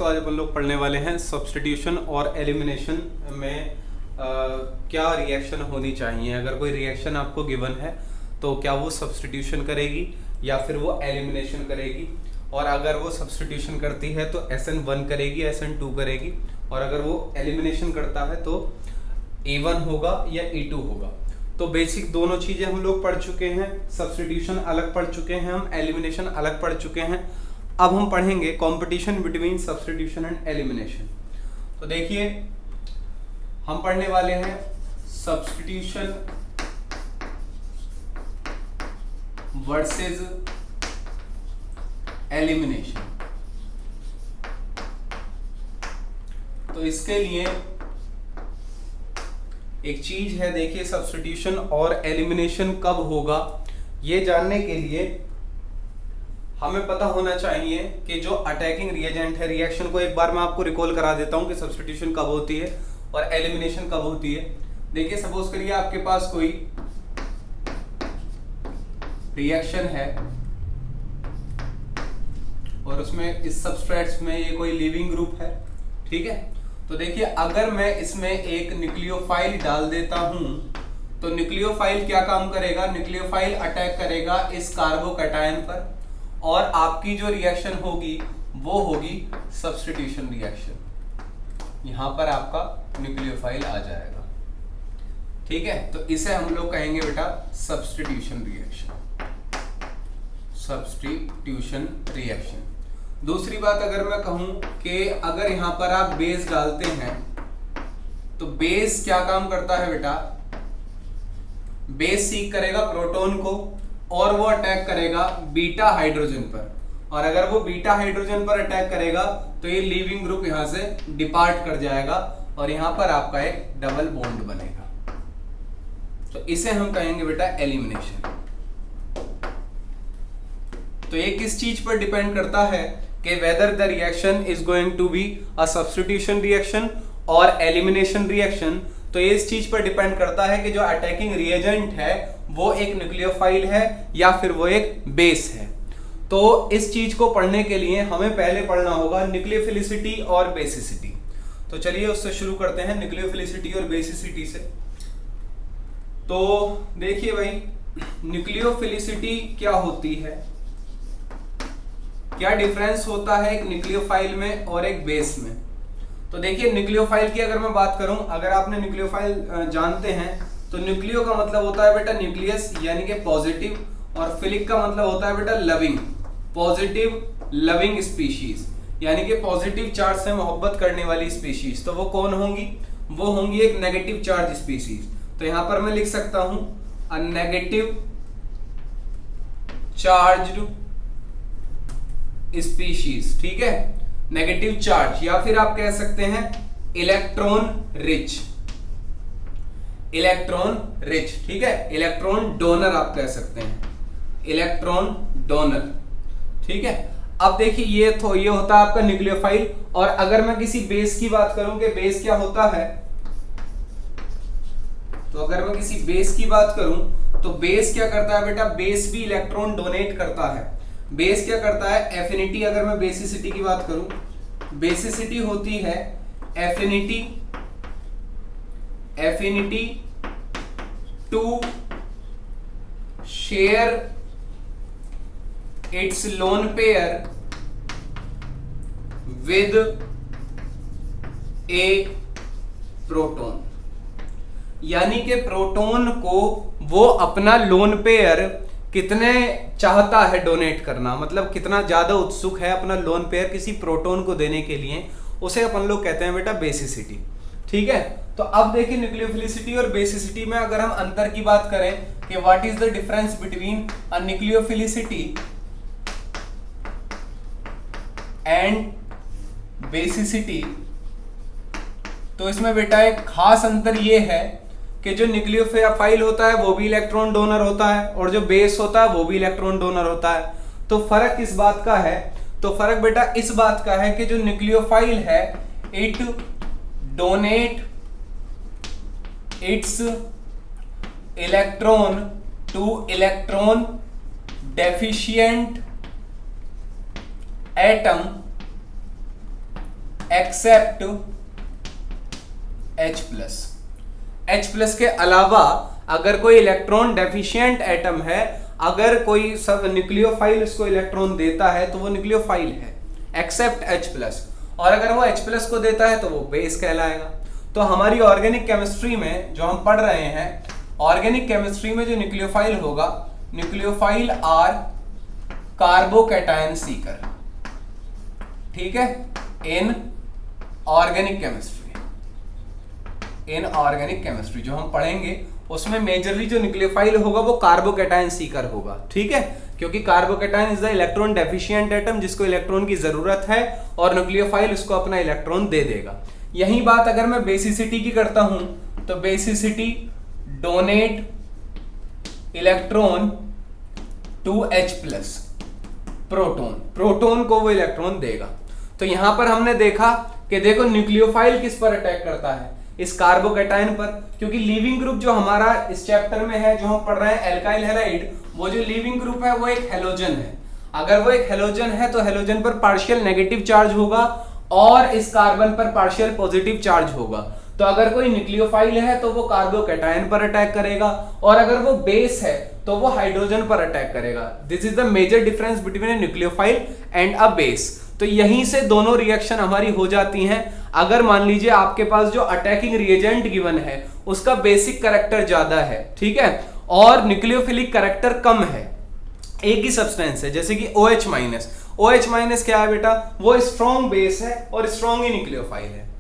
तो आज अपन लोग पढ़ने वाले हैं सब्स्टिट्यूशन और एलिमिनेशन में क्या रिएक्शन होनी चाहिए। अगर कोई रिएक्शन आपको गिवन है तो क्या वो सब्स्टिट्यूशन करेगी या फिर वो एलिमिनेशन करेगी, और अगर वो सब्स्टिट्यूशन करती है तो SN1 करेगी, SN2 करेगी, और अगर वो एलिमिनेशन करता है तो A1 होगा या E2 होगा। तो बेसिक दोनों चीजें हम लोग पढ़ चुके हैं, सब्स्टिट्यूशन अलग पढ़ चुके हैं, हम एलिमिनेशन अलग पढ़ चुके हैं। अब हम पढ़ेंगे competition between substitution and elimination. तो देखिए हम पढ़ने वाले हैं सब्स्टिट्यूशन वर्सेस एलिमिनेशन। तो इसके लिए एक चीज है, देखिए सब्स्टिट्यूशन और एलिमिनेशन कब होगा ये जानने के लिए हमें पता होना चाहिए कि जो अटैकिंग रिएजेंट है, रिएक्शन को एक बार मैं आपको रिकॉल करा देता हूं कि सब्स्टिट्यूशन कब होती है और एलिमिनेशन कब होती है। देखिए सपोज करिए आपके पास कोई रिएक्शन है और उसमें इस सबस्ट्रेट्स में ये कोई लिविंग ग्रुप है, ठीक है। तो देखिए अगर मैं इसमें एक न्यूक्लियोफाइल डाल देता हूं तो न्यूक्लियोफाइल क्या काम करेगा, न्यूक्लियोफाइल अटैक करेगा इस कार्बोकैटायन पर और आपकी जो रिएक्शन होगी वो होगी सब्स्टिट्यूशन रिएक्शन। यहां पर आपका न्यूक्लियोफाइल आ जाएगा, ठीक है। तो इसे हम लोग कहेंगे बेटा सब्स्टिट्यूशन रिएक्शन, सब्स्टिट्यूशन रिएक्शन। दूसरी बात अगर मैं कहूं कि अगर यहां पर आप बेस डालते हैं तो बेस क्या काम करता है बेटा, बेस सीक करेगा प्रोटॉन को और वो अटैक करेगा बीटा हाइड्रोजन पर, और अगर वो बीटा हाइड्रोजन पर अटैक करेगा तो ये लीविंग ग्रुप यहां से डिपार्ट कर जाएगा और यहां पर आपका एक डबल बॉन्ड बनेगा। तो इसे हम कहेंगे बेटा एलिमिनेशन। तो ये किस चीज पर डिपेंड करता है कि whether the reaction is going to be a substitution reaction और एलिमिनेशन रिएक्शन। तो ये इस चीज पर डिपेंड करता है कि जो अटैकिंग रिएजेंट है वो एक न्यूक्लियोफाइल है या फिर वो एक बेस है। तो इस चीज को पढ़ने के लिए हमें पहले पढ़ना होगा न्यूक्लियोफिलिसिटी और बेसिसिटी। तो चलिए उससे शुरू करते हैं, न्यूक्लियोफिलिसिटी और बेसिसिटी से। तो देखिए भाई न्यूक्लियोफिलिसिटी क्या होती है, क्या डिफरेंस होता है एक न्यूक्लियोफाइल में और एक बेस में। तो देखिए न्यूक्लियोफाइल की अगर मैं बात करूं, अगर आपने न्यूक्लियोफाइल जानते हैं तो न्यूक्लियो का मतलब होता है बेटा न्यूक्लियस यानी कि पॉजिटिव, और फिलिक का मतलब होता है बेटा लविंग, पॉजिटिव लविंग स्पीशीज, यानी कि पॉजिटिव चार्ज से मोहब्बत करने वाली स्पीशीज। तो वो कौन होंगी, वो होंगी एक नेगेटिव चार्ज स्पीशीज। तो यहां पर मैं लिख सकता हूं अ नेगेटिव चार्ज्ड स्पीशीज, ठीक है, नेगेटिव चार्ज, या फिर आप कह सकते हैं इलेक्ट्रॉन रिच, इलेक्ट्रॉन रिच, ठीक है, इलेक्ट्रॉन डोनर आप कह सकते हैं, इलेक्ट्रॉन डोनर, ठीक है। अब देखिए ये होता है आपका न्यूक्लियोफाइल। और अगर मैं किसी बेस की बात करूं कि बेस क्या होता है, तो अगर मैं किसी बेस की बात करूं तो बेस क्या करता है बेटा, बेस भी इलेक्ट्रॉन डोनेट करता है। बेस क्या करता है, एफिनिटी, अगर मैं बेसिसिटी की बात करूं, बेसिसिटी होती है affinity, affinity to share its lone pair with a proton, यानी कि प्रोटॉन को वो अपना लोन पेयर कितने चाहता है डोनेट करना, मतलब कितना ज्यादा उत्सुक है अपना लोन पेयर किसी प्रोटॉन को देने के लिए, उसे अपन लोग कहते हैं बेटा बेसिसिटी, ठीक है। तो अब देखिए न्यूक्लियोफिलिसिटी और बेसिसिटी में अगर हम अंतर की बात करें कि what is the difference between a nucleophilicity and basicity, तो इसमें बेटा एक खास अंतर ये है कि जो न्यूक्लियोफाइल होता है वो भी इलेक्ट्रॉन डोनर होता है और जो बेस होता है वो भी इलेक्ट्रॉन डोनर होता है। तो फर्क किस बात का है, तो फर्क बेटा इस बात का है कि जो न्यूक्लियोफाइल है it donate its electron to electron deficient atom accept H plus. H plus के अलावा अगर कोई इलेक्ट्रॉन डेफिशिएंट एटम है, अगर कोई सब न्यूक्लियोफाइल उसको इलेक्ट्रॉन देता है तो वो न्यूक्लियोफाइल है, एक्सेप्ट H प्लस। और अगर वो H प्लस को देता है तो वो बेस कहलाएगा। तो हमारी ऑर्गेनिक केमिस्ट्री में जो हम पढ़ रहे हैं, ऑर्गेनिक केमिस्ट्री में जो न्यूक्लियोफाइल होगा, न्यूक्लियोफाइल आर कार्बोकैटायन सीकर, ठीक है, in organic chemistry. In organic chemistry जो हम पढ़ेंगे उसमें मेजरली जो न्यूक्लियोफाइल होगा वो कार्बोकैटायन सीकर होगा, ठीक है, क्योंकि carbocation is the electron deficient atom जिसको इलेक्ट्रॉन की जरूरत है और न्यूक्लियोफाइल उसको अपना इलेक्ट्रॉन दे देगा। यही बात अगर मैं बेसिसिटी की करता हूं तो basicity donate electron to H plus, proton, proton को वो इलेक्ट्रॉन देगा। तो यहां पर हमने देखा कि देखो न्यूक्लियोफाइल किस पर अटैक करता है, इस कार्बोकैटायन पर, क्योंकि लीविंग ग्रुप जो हमारा इस चैप्टर में है, जो हम पढ़ रहे हैं एल्काइल हैलाइड, वो जो लीविंग ग्रुप है वो एक हेलोजन है। अगर वो एक हेलोजन है तो हेलोजन पर पार्शियल नेगेटिव चार्ज होगा और इस कार्बन पर पार्शियल पॉजिटिव चार्ज होगा। तो अगर कोई न्यूक्लियोफाइल है तो वो कार्बोकैटायन पर अटैक करेगा, और अगर वो बेस है तो वो हाइड्रोजन पर अटैक करेगा। This is the major difference between a nucleophile and a base. तो यहीं से दोनों रिएक्शन हमारी हो जाती हैं। अगर मान लीजिए आपके पास जो अटैकिंग रिएजेंट गिवन है उसका बेसिक कैरेक्टर ज्यादा है, ठीक है, और न्यूक्लियोफिलिक कैरेक्टर कम है, एक ही सब्सटेंस है, जैसे कि OH माइनस। OH माइनस क्या है बेटा, वो स्ट्रॉन्ग बेस है और स्ट्रॉन्ग ही न्यूक्लियोफाइल है।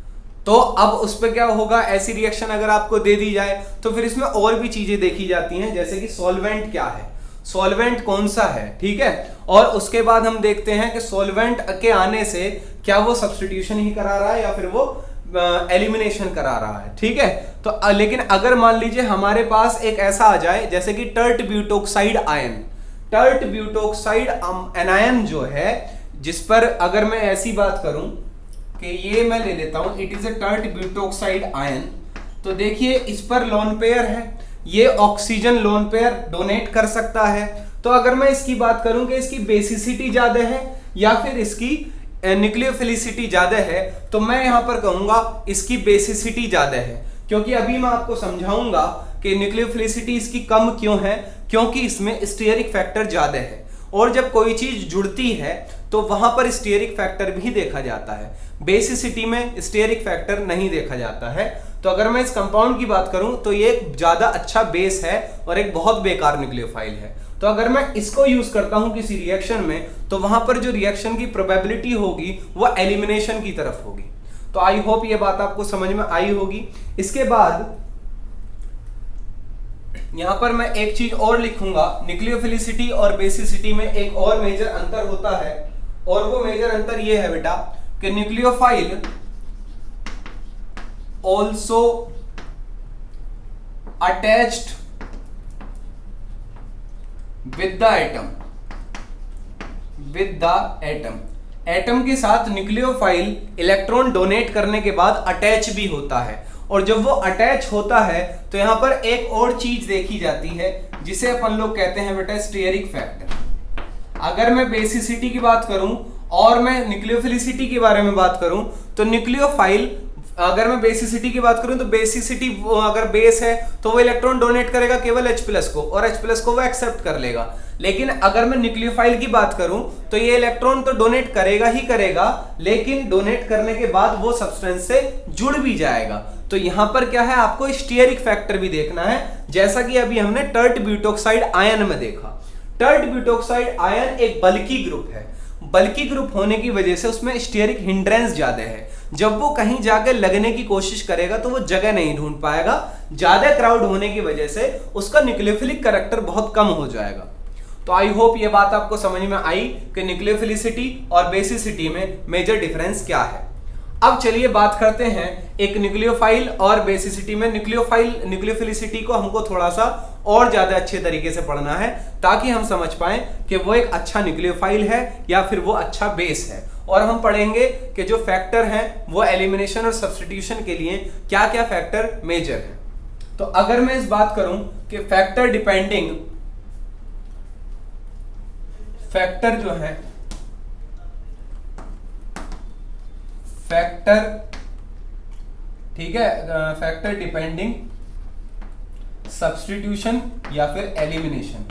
तो अब उस पर क्या होगा, ऐसी रिएक्शन अगर आपको दे दी जाए तो फिर इसमें और भी चीजें देखी जाती हैं, जैसे कि सॉल्वेंट क्या है, सॉल्वेंट कौन सा है, ठीक है, और उसके बाद हम देखते हैं कि सॉल्वेंट के आने से क्या वो सब्स्टिट्यूशन ही करा रहा है या फिर वो एलिमिनेशन करा रहा है, ठीक है। तो लेकिन अगर मान लीजिए हमारे पास एक ऐसा आ जाए जैसे कि tert butoxide ion, tert butoxide anion जो है, जिस पर अगर मैं ऐसी बात करूं कि ये मैं ले लेता हूं, it is a tert butoxide ion, तो देखिए इस पर लोन पेयर है, ये ऑक्सीजन लोन पेयर डोनेट कर सकता है। तो अगर मैं इसकी बात करूं कि इसकी बेसिसिटी ज्यादा है या फिर इसकी न्यूक्लियोफिलिसिटी ज्यादा है, तो मैं यहां पर कहूंगा इसकी बेसिसिटी ज्यादा है, क्योंकि अभी मैं आपको समझाऊंगा कि न्यूक्लियोफिलिसिटी इसकी कम क्यों है, क्योंकि इसमें स्टीयरिक फैक्टर ज्यादा है, और जब कोई चीज जुड़ती है तो वहां पर स्टीयरिक फैक्टर भी देखा जाता है, बेसिसिटी में स्टीयरिक फैक्टर नहीं देखा जाता है। तो अगर मैं इस कंपाउंड की बात करूं तो ये एक ज्यादा अच्छा बेस है और एक बहुत बेकार न्यूक्लियोफाइल है। तो अगर मैं इसको यूज करता हूं किसी रिएक्शन में तो वहां पर जो रिएक्शन की प्रोबेबिलिटी होगी वो एलिमिनेशन की तरफ होगी। तो आई होप ये बात आपको समझ में आई होगी। इसके बाद यहां पर मैं एक चीज और लिखूंगा, न्यूक्लियोफिलिसिटी और बेसिसिटी में एक और मेजर अंतर होता है, और वो मेजर अंतर ये है बेटा कि nucleophile also attached with the atom, with the atom, atom के साथ न्यूक्लियोफाइल इलेक्ट्रॉन डोनेट करने के बाद अटैच भी होता है, और जब वो अटैच होता है तो यहां पर एक और चीज देखी जाती है जिसे अपन लोग कहते हैं बेटा स्टीयरिक फैक्टर। अगर मैं बेसिसिटी की बात करूं और मैं न्यूक्लियोफिलिसिटी के बारे में बात करूं तो न्यूक्लियोफाइल, अगर मैं बेसिसिटी की बात करूं तो बेसिसिटी अगर बेस है तो वो इलेक्ट्रॉन डोनेट करेगा केवल H प्लस को, और H प्लस को वो एक्सेप्ट कर लेगा। लेकिन अगर मैं न्यूक्लियोफाइल की बात करूं तो ये इलेक्ट्रॉन तो डोनेट करेगा ही करेगा, लेकिन डोनेट करने के बाद वो सब्सटेंस से जुड़ भी जाएगा। तो यहां पर क्या है, आपको स्टीयरिक फैक्टर भी देखना है, जैसा कि अभी हमने टर्ट ब्यूटोक्साइड आयन में देखा। टर्ट ब्यूटोक्साइड आयन एक बल्की ग्रुप है, बल्की ग्रुप होने की वजह से उसमें स्टीयरिक हिंड्रेंस ज्यादा है, जब वो कहीं जाकर लगने की कोशिश करेगा तो वो जगह नहीं ढूंढ पाएगा, ज्यादा क्राउड होने की वजह से उसका न्यूक्लियोफिलिक कैरेक्टर बहुत कम हो जाएगा। तो आई होप ये बात आपको समझ में आई कि न्यूक्लियोफिलिसिटी और बेसिसिटी में मेजर डिफरेंस क्या है। अब चलिए बात करते हैं एक न्यूक्लियोफाइल और बेसिसिटी में। न्यूक्लियोफिलिसिटी को हमको थोड़ा सा और ज्यादा अच्छे तरीके से पढ़ना है ताकि हम समझ पाएं कि वो एक अच्छा न्यूक्लियोफाइल है या फिर वो अच्छा बेस है, और हम पढ़ेंगे कि जो फैक्टर हैं वो एलिमिनेशन और सब्स्टिट्यूशन के लिए क्या क्या फैक्टर मेजर है। तो अगर मैं इस बात करूं कि फैक्टर डिपेंडिंग, फैक्टर जो है फैक्टर, ठीक है, फैक्टर डिपेंडिंग सब्स्टिट्यूशन या फिर एलिमिनेशन।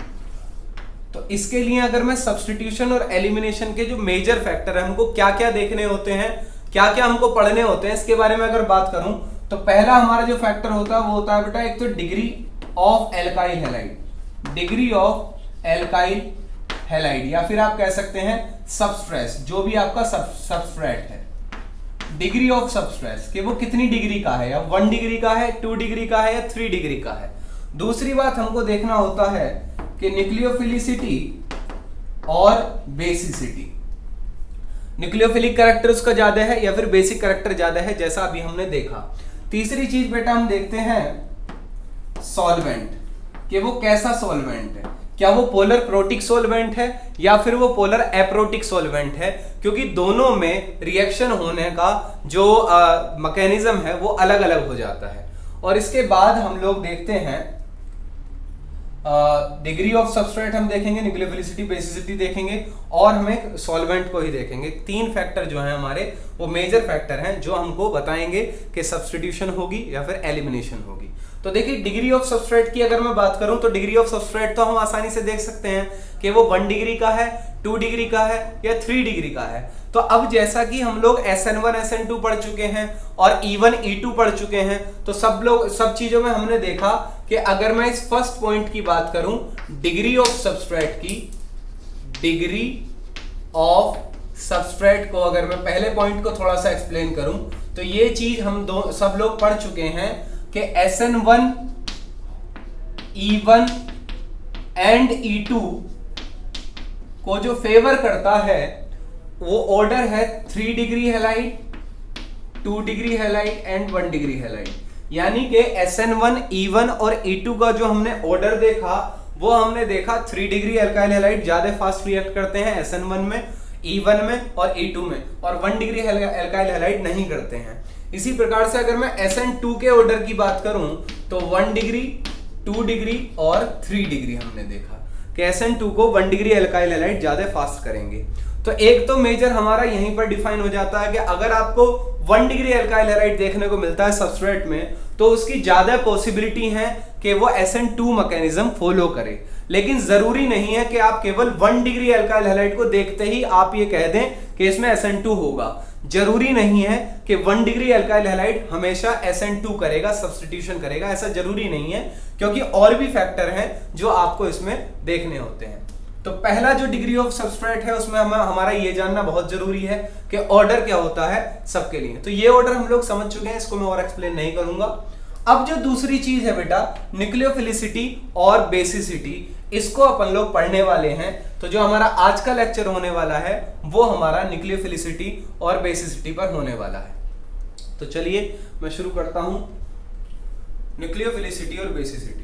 तो इसके लिए अगर मैं सब्स्टिट्यूशन और एलिमिनेशन के जो मेजर फैक्टर है, हमको क्या क्या देखने होते हैं, क्या क्या हमको पढ़ने होते हैं, इसके बारे में अगर बात करूं तो पहला हमारा जो फैक्टर होता है वो होता है बेटा एक तो degree of alkyl halide, degree of alkyl halide, या फिर आप कह सकते हैं सबस्ट्रेस, जो भी आपका सबस्ट्रेट है, डिग्री ऑफ सबस्ट्रेस कि वो कितनी डिग्री का है, या 1 डिग्री का है, 2 डिग्री का है, या 3 डिग्री का है। दूसरी बात हमको देखना होता है कि न्यूक्लियोफिलिसिटी और बेसिसिटी, न्यूक्लियोफिलिक कैरेक्टर उसका ज्यादा है या फिर बेसिक कैरेक्टर ज्यादा है, जैसा अभी हमने देखा। तीसरी चीज बेटा हम देखते हैं सॉल्वेंट, कि वो कैसा सॉल्वेंट है, क्या वो पोलर प्रोटिक सॉल्वेंट है या फिर वो पोलर एप्रोटिक सॉल्वेंट है, क्योंकि दोनों में रिएक्शन होने का जो मैकेनिज्म है वो अलग अलग हो जाता है। और इसके बाद हम लोग देखते हैं डिग्री ऑफ सबस्ट्रेट हम देखेंगे, न्यूक्लियोफिलिसिटी, बेसिसिटी देखेंगे, और हमें सॉल्वेंट को ही देखेंगे। 3 फैक्टर जो हैं हमारे वो मेजर फैक्टर हैं जो हमको बताएंगे कि सब्स्टिट्यूशन होगी या फिर एलिमिनेशन होगी। तो देखिए डिग्री ऑफ सबस्ट्रेट की अगर मैं बात करूं तो डिग्री ऑफ सबस्ट्रेट तो हम आसानी से देख सकते हैं कि वो 1 डिग्री का है, 2 डिग्री का है या 3 डिग्री का है। तो अब जैसा कि हम लोग SN1 SN2 पढ़ चुके हैं और E1 E2 पढ़ चुके हैं, तो सब चीजों में हमने देखा कि अगर मैं इस फर्स्ट पॉइंट की बात करूं, डिग्री ऑफ सबस्ट्रेट की, डिग्री ऑफ सबस्ट्रेट को अगर मैं पहले पॉइंट को थोड़ा सा एक्सप्लेन करूं तो ये चीज हम सब लोग पढ़ चुके हैं कि SN1 E1 एंड E2 को जो फेवर करता है वो ऑर्डर है 3 degree halide, 2 degree halide and 1 degree halide. यानी कि SN1 E1 और E2 का जो हमने ऑर्डर देखा वो हमने देखा 3 डिग्री अल्काइल हैलाइड ज्यादा फास्ट रिएक्ट करते हैं SN1 में, E1 में और E2 में, और 1 डिग्री अल्काइल हैलाइड नहीं करते हैं। इसी प्रकार से अगर मैं SN2 के ऑर्डर की बात करूं तो 1 डिग्री, 2 डिग्री और 3 डिग्री हमने देखा कि SN2 को 1 डिग्री अल्काइल हैलाइड ज्यादा फास्ट करेंगे। तो एक तो मेजर हमारा यहीं पर डिफाइन हो जाता है कि अगर आपको 1 डिग्री अल्काइल हैलाइड देखने को मिलता है सबस्ट्रेट में तो उसकी ज्यादा पॉसिबिलिटी है कि वो SN2 मैकेनिज्म फॉलो करे। लेकिन जरूरी नहीं है कि आप केवल 1 डिग्री अल्काइल हैलाइड को देखते ही आप ये कह दें कि इसमें SN2 होगा। जरूरी नहीं है कि 1 डिग्री अल्काइल हैलाइड हमेशा SN2 करेगा, सब्स्टिट्यूशन करेगा, ऐसा जरूरी नहीं है, क्योंकि और भी फैक्टर हैं जो आपको इसमें देखने होते हैं। तो पहला जो डिग्री ऑफ सबस्ट्रेट है उसमें हमारा ये जानना बहुत जरूरी है कि ऑर्डर क्या होता है सबके लिए। तो ये ऑर्डर हम लोग समझ चुके हैं, इसको मैं और एक्सप्लेन नहीं करूंगा। अब जो दूसरी चीज है बेटा न्यूक्लियोफिलिसिटी और बेसिसिटी, इसको अपन लोग पढ़ने वाले हैं। तो जो हमारा आज का लेक्चर होने वाला है वो हमारा न्यूक्लियोफिलिसिटी और बेसिसिटी पर होने वाला है। तो चलिए मैं शुरू करता हूं न्यूक्लियोफिलिसिटी और बेसिसिटी।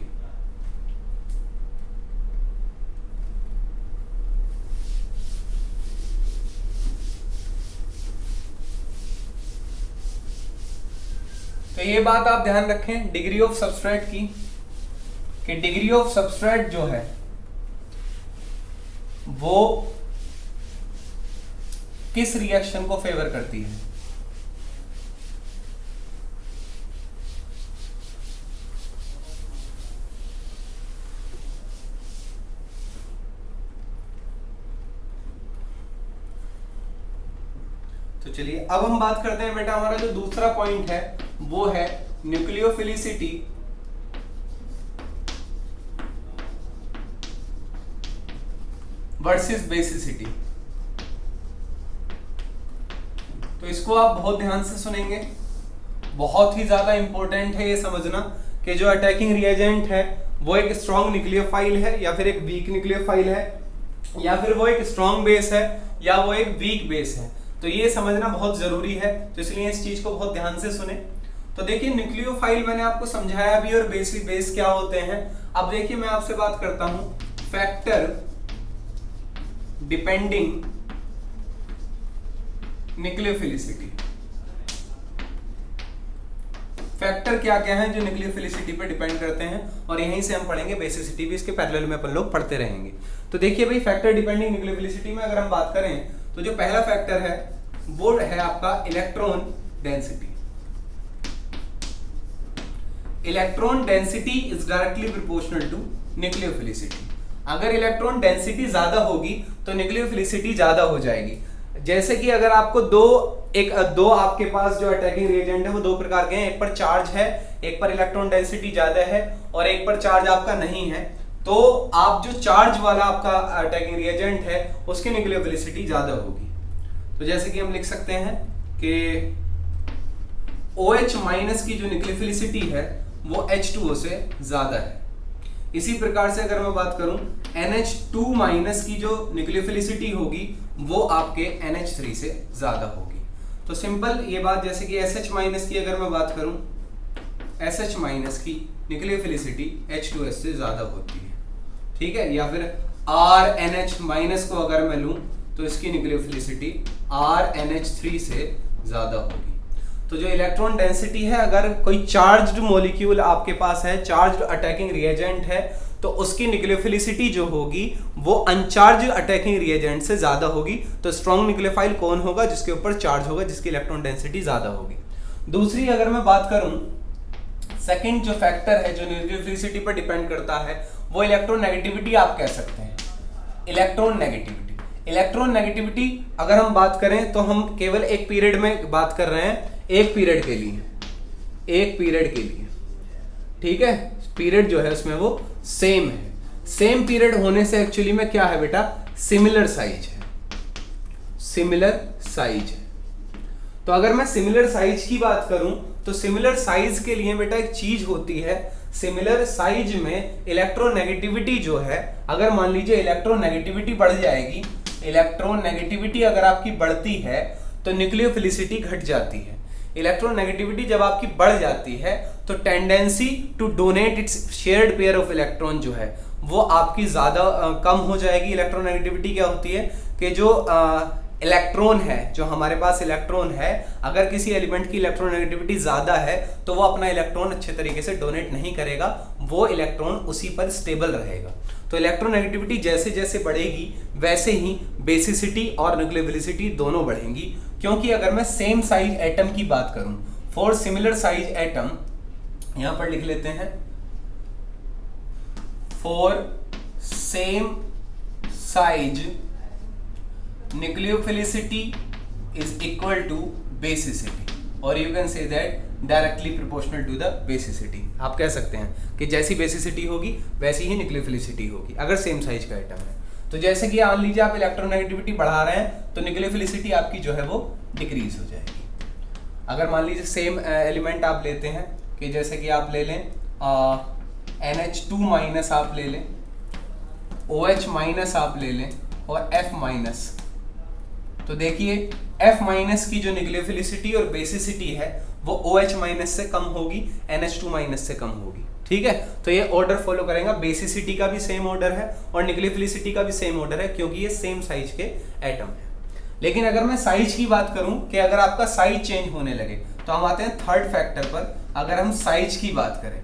तो ये बात आप ध्यान रखें डिग्री ऑफ सबस्ट्रेट की, कि डिग्री ऑफ सबस्ट्रेट जो है वो किस रिएक्शन को फेवर करती है। तो चलिए अब हम बात करते हैं बेटा, हमारा जो दूसरा पॉइंट है वो है न्यूक्लियोफिलिसिटी वर्सेस बेसिसिटी। तो इसको आप बहुत ध्यान से सुनेंगे, बहुत ही ज्यादा इंपॉर्टेंट है ये समझना कि जो अटैकिंग रिएजेंट है वो एक स्ट्रॉन्ग न्यूक्लियोफाइल है या फिर एक वीक न्यूक्लियोफाइल है, या फिर वो एक स्ट्रॉन्ग बेस है या वो एक वीक बेस है। तो ये समझना बहुत जरूरी है, तो इसलिए इस चीज को बहुत ध्यान से सुने। तो देखिए न्यूक्लियोफाइल मैंने आपको समझाया भी, और बेसिक बेस क्या होते हैं। अब देखिए मैं आपसे बात करता हूं फैक्टर डिपेंडिंग न्यूक्लियोफिलिसिटी। फैक्टर क्या क्या है जो न्यूक्लियोफिलिसिटी पे डिपेंड करते हैं, और यहीं से हम पढ़ेंगे बेसिसिटी भी, इसके पैरेलल में अपन लोग पढ़ते रहेंगे। तो देखिए भाई फैक्टर डिपेंडिंग न्यूक्लियोफिलिसिटी में अगर हम बात करें तो जो पहला फैक्टर है वो है आपका electron density. Electron density is directly proportional to nucleophilicity. अगर इलेक्ट्रॉन डेंसिटी ज्यादा होगी तो न्यूक्लियोफिलिसिटी ज्यादा हो जाएगी। जैसे कि अगर आपको दो आपके पास जो अटैकिंग रिएजेंट है वो दो प्रकार के हैं, एक पर चार्ज है, एक पर इलेक्ट्रॉन डेंसिटी ज्यादा है और एक पर चार्ज आपका नहीं है, तो आप जो चार्ज वाला आपका अटैकिंग रिएजेंट है उसकी न्यूक्लियोफिलिसिटी ज्यादा होगी। तो जैसे कि हम लिख सकते हैं कि OH माइनस की जो न्यूक्लियोफिलिसिटी है वो H2O से ज्यादा है। इसी प्रकार से अगर मैं बात करूं NH2 माइनस की जो न्यूक्लियोफिलिसिटी होगी वो आपके NH3 से ज्यादा होगी। तो सिंपल ये बात, जैसे कि SH माइनस की अगर मैं बात करूं, SH माइनस की न्यूक्लियोफिलिसिटी H2S से ज्यादा होती है, ठीक है। या फिर RNH माइनस को अगर मैं लूं तो इसकी न्यूक्लियोफिलिसिटी RNH3 से ज्यादा होगी। तो जो इलेक्ट्रॉन डेंसिटी है, अगर कोई चार्ज्ड मॉलिक्यूल आपके पास है, चार्ज्ड अटैकिंग रिएजेंट है, तो उसकी न्यूक्लियोफिलिसिटी जो होगी वो अनचार्ज अटैकिंग रिएजेंट से ज्यादा होगी। तो स्ट्रॉन्ग न्यूक्लियोफाइल कौन होगा? जिसके ऊपर चार्ज होगा, जिसकी इलेक्ट्रॉन डेंसिटी ज्यादा होगी। दूसरी अगर मैं बात करूं, सेकंड जो फैक्टर है जो न्यूक्लियोफिलिसिटी पर डिपेंड करता है वो इलेक्ट्रॉन नेगेटिविटी आप कह सकते हैं। इलेक्ट्रॉन नेगेटिविटी अगर हम बात करें तो हम केवल एक पीरियड में बात कर रहे हैं, एक पीरियड के लिए, ठीक है। पीरियड जो है उसमें वो सेम है। सेम पीरियड होने से एक्चुअली में क्या है बेटा? सिमिलर साइज है। तो अगर मैं सिमिलर साइज की बात करूं तो सिमिलर साइज के लिए बेटा एक चीज होती है, सिमिलर साइज में इलेक्ट्रोनेगेटिविटी जो है, अगर मान लीजिए इलेक्ट्रोनेगेटिविटी बढ़ जाएगी, इलेक्ट्रोनेगेटिविटी अगर आपकी बढ़ती है तो न्यूक्लियोफिलिसिटी घट जाती है। इलेक्ट्रोनेगेटिविटी जब आपकी बढ़ जाती है तो tendency to donate its shared pair of electron जो है वो आपकी ज्यादा कम हो जाएगी। इलेक्ट्रोनेगेटिविटी क्या होती है कि जो इलेक्ट्रॉन है, जो हमारे पास इलेक्ट्रॉन है, अगर किसी एलिमेंट की इलेक्ट्रोनेगेटिविटी ज्यादा है तो वो अपना इलेक्ट्रॉन अच्छे तरीके से डोनेट नहीं करेगा, वो इलेक्ट्रॉन उसी पर स्टेबल रहेगा। तो इलेक्ट्रोनेगेटिविटी जैसे जैसे बढ़ेगी वैसे ही बेसिसिटी और न्यूक्लियोफिलिसिटी दोनों बढ़ेंगी। क्योंकि अगर मैं सेम साइज एटम की बात करूं, फॉर सिमिलर साइज एटम, यहां पर लिख लेते हैं, for same size nucleophilicity is equal to basicity, और you can say that directly proportional to the basicity. आप कह सकते हैं कि जैसी बेसिसिटी होगी वैसी ही न्यूक्लियोफिलिसिटी होगी अगर सेम साइज का एटम है। तो जैसे कि मान लीजिए आप इलेक्ट्रोनेगेटिविटी बढ़ा रहे हैं तो न्यूक्लियोफिलिसिटी आपकी जो है वो डिक्रीज हो जाएगी। अगर मान लीजिए सेम एलिमेंट आप लेते हैं कि जैसे कि आप ले लें NH2 माइनस आप ले लें, OH माइनस आप ले लें और F माइनस, तो देखिए F माइनस की जो न्यूक्लियोफिलिसिटी और बेसिसिटी है वो OH माइनस से कम होगी, NH2 माइनस से कम होगी, ठीक है। तो ये ऑर्डर फॉलो करेगा, बेसिसिटी का भी सेम ऑर्डर है और न्यूक्लियोफिलिसिटी का भी सेम ऑर्डर है, क्योंकि ये सेम साइज के एटम है। लेकिन अगर मैं साइज की बात करूं कि अगर आपका साइज चेंज होने लगे, तो हम आते हैं थर्ड फैक्टर पर। अगर हम साइज की बात करें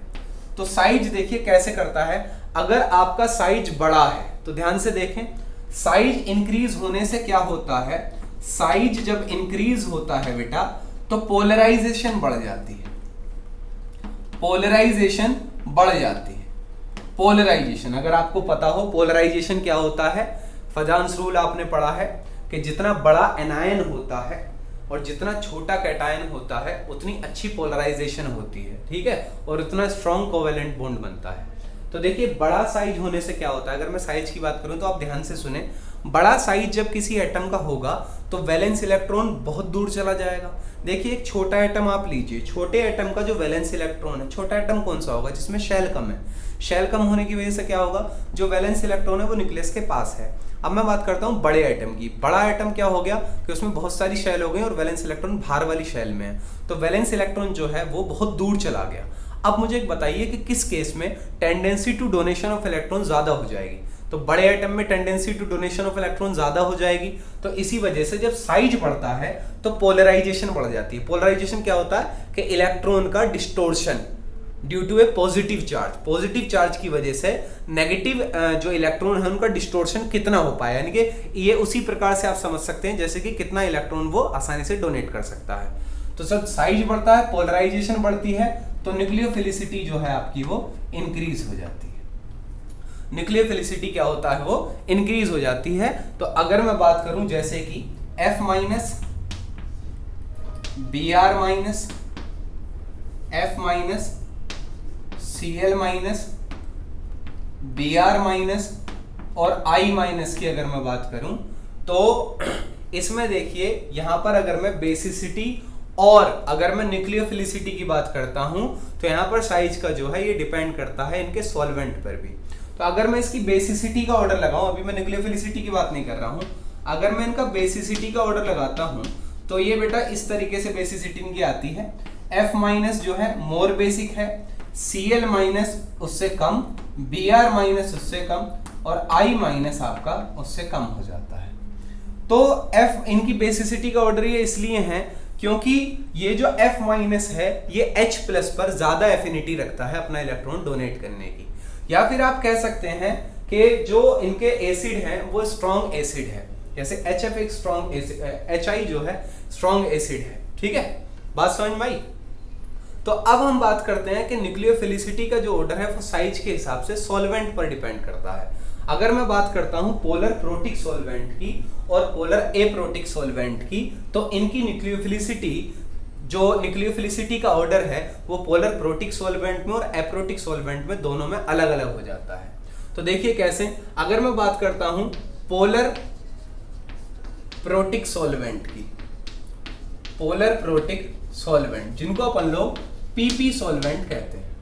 तो साइज देखिए कैसे करता है। अगर आपका साइज बड़ा है तो ध्यान से देखें, साइज इंक्रीज होने से क्या होता है, साइज जब इंक्रीज होता है बेटा तो पोलराइजेशन बढ़ जाती है, पोलराइजेशन बढ़ जाती है। पोलराइजेशन अगर आपको पता हो पोलराइजेशन क्या होता है, फजान्स रूल आपने पढ़ा है कि जितना बड़ा एनायन होता है और जितना छोटा कैटायन होता है उतनी अच्छी पोलराइजेशन होती है, ठीक है, और उतना स्ट्रॉन्ग कोवेलेंट बॉन्ड बनता है। तो देखिए बड़ा साइज होने से क्या होता है, अगर मैं साइज की बात करूं तो आप ध्यान से सुने, बड़ा साइज जब किसी एटम का होगा तो वैलेंस इलेक्ट्रॉन बहुत दूर चला जाएगा। देखिए एक छोटा एटम आप लीजिए, छोटे एटम का जो वैलेंस इलेक्ट्रॉन है, छोटा एटम कौन सा होगा? जिसमें शेल कम है। शेल कम होने की वजह से क्या होगा, जो वैलेंस इलेक्ट्रॉन है वो न्यूक्लियस के पास है। अब मैं बात करता हूँ बड़े एटम की। बड़ा एटम क्या हो गया कि उसमें बहुत सारी शेल हो गई और वैलेंस इलेक्ट्रॉन बाहर वाली शेल में है, तो वैलेंस इलेक्ट्रॉन जो है वो बहुत दूर चला गया। अब मुझे एक बताइए कि किस केस में tendency to donation of electron ज्यादा हो जाएगी? तो बड़े एटम में tendency to donation of electron ज्यादा हो जाएगी। तो इसी वजह से जब साइज बढ़ता है तो पोलराइजेशन बढ़ जाती है। पोलराइजेशन क्या होता है कि इलेक्ट्रॉन का distortion, due to a positive charge. Positive charge की वजह से नेगेटिव जो इलेक्ट्रॉन है उनका डिस्टोर्शन कितना हो पाया, यानी कि ये उसी प्रकार से आप समझ सकते हैं जैसे कि कितना इलेक्ट्रॉन वो आसानी से डोनेट कर सकता है। तो जब साइज बढ़ता है, पोलराइजेशन बढ़ती है, तो न्यूक्लियोफिलिसिटी जो है आपकी वो इंक्रीज हो जाती है। न्यूक्लियोफिलिसिटी क्या होता है, वो इंक्रीज हो जाती है। तो अगर मैं बात करूं जैसे कि F minus, Br minus, F minus, Cl minus, Br minus और I माइनस की अगर मैं बात करूं तो इसमें देखिए यहां पर अगर मैं बेसिसिटी और अगर मैं न्यूक्लियोफिलिसिटी की बात करता हूं तो यहां पर साइज का जो है ये डिपेंड करता है इनके सॉल्वेंट पर भी। तो अगर मैं इसकी बेसिसिटी का ऑर्डर लगाऊं, अभी मैं न्यूक्लियोफिलिसिटी की बात नहीं कर रहा हूं, अगर मैं इनका बेसिसिटी का ऑर्डर लगाता हूं तो ये बेटा इस तरीके से बेसिसिटी इनकी आती है। F माइनस जो है मोर बेसिक है, Cl माइनस उससे कम, Br माइनस उससे कम और I माइनस आपका उससे कम हो जाता है। तो F इनकी बेसिसिटी का ऑर्डर ये इसलिए है क्योंकि ये जो F माइनस है ये H प्लस पर ज्यादा एफिनिटी रखता है अपना इलेक्ट्रॉन डोनेट करने की। या फिर आप कह सकते हैं कि जो इनके एसिड हैं वो स्ट्रॉन्ग एसिड है, जैसे HF एक स्ट्रॉन्ग एसिड, HI जो है स्ट्रॉन्ग एसिड है। ठीक है, बात समझ में आई? तो अब हम बात करते हैं कि न्यूक्लियोफिलिसिटी का जो ऑर्डर है वो साइज के हिसाब से सॉल्वेंट पर डिपेंड करता है। अगर मैं बात करता हूं पोलर प्रोटिक सॉल्वेंट की और पोलर एप्रोटिक सॉल्वेंट की, तो इनकी न्यूक्लियोफिलिसिटी जो न्यूक्लियोफिलिसिटी का ऑर्डर है वो पोलर प्रोटिक सॉल्वेंट में और एप्रोटिक सॉल्वेंट में दोनों में अलग अलग हो जाता है। तो देखिए कैसे, अगर मैं बात करता हूं पोलर प्रोटिक सॉल्वेंट की, पोलर प्रोटिक सॉल्वेंट जिनको अपन लोग पीपी सॉल्वेंट कहते हैं,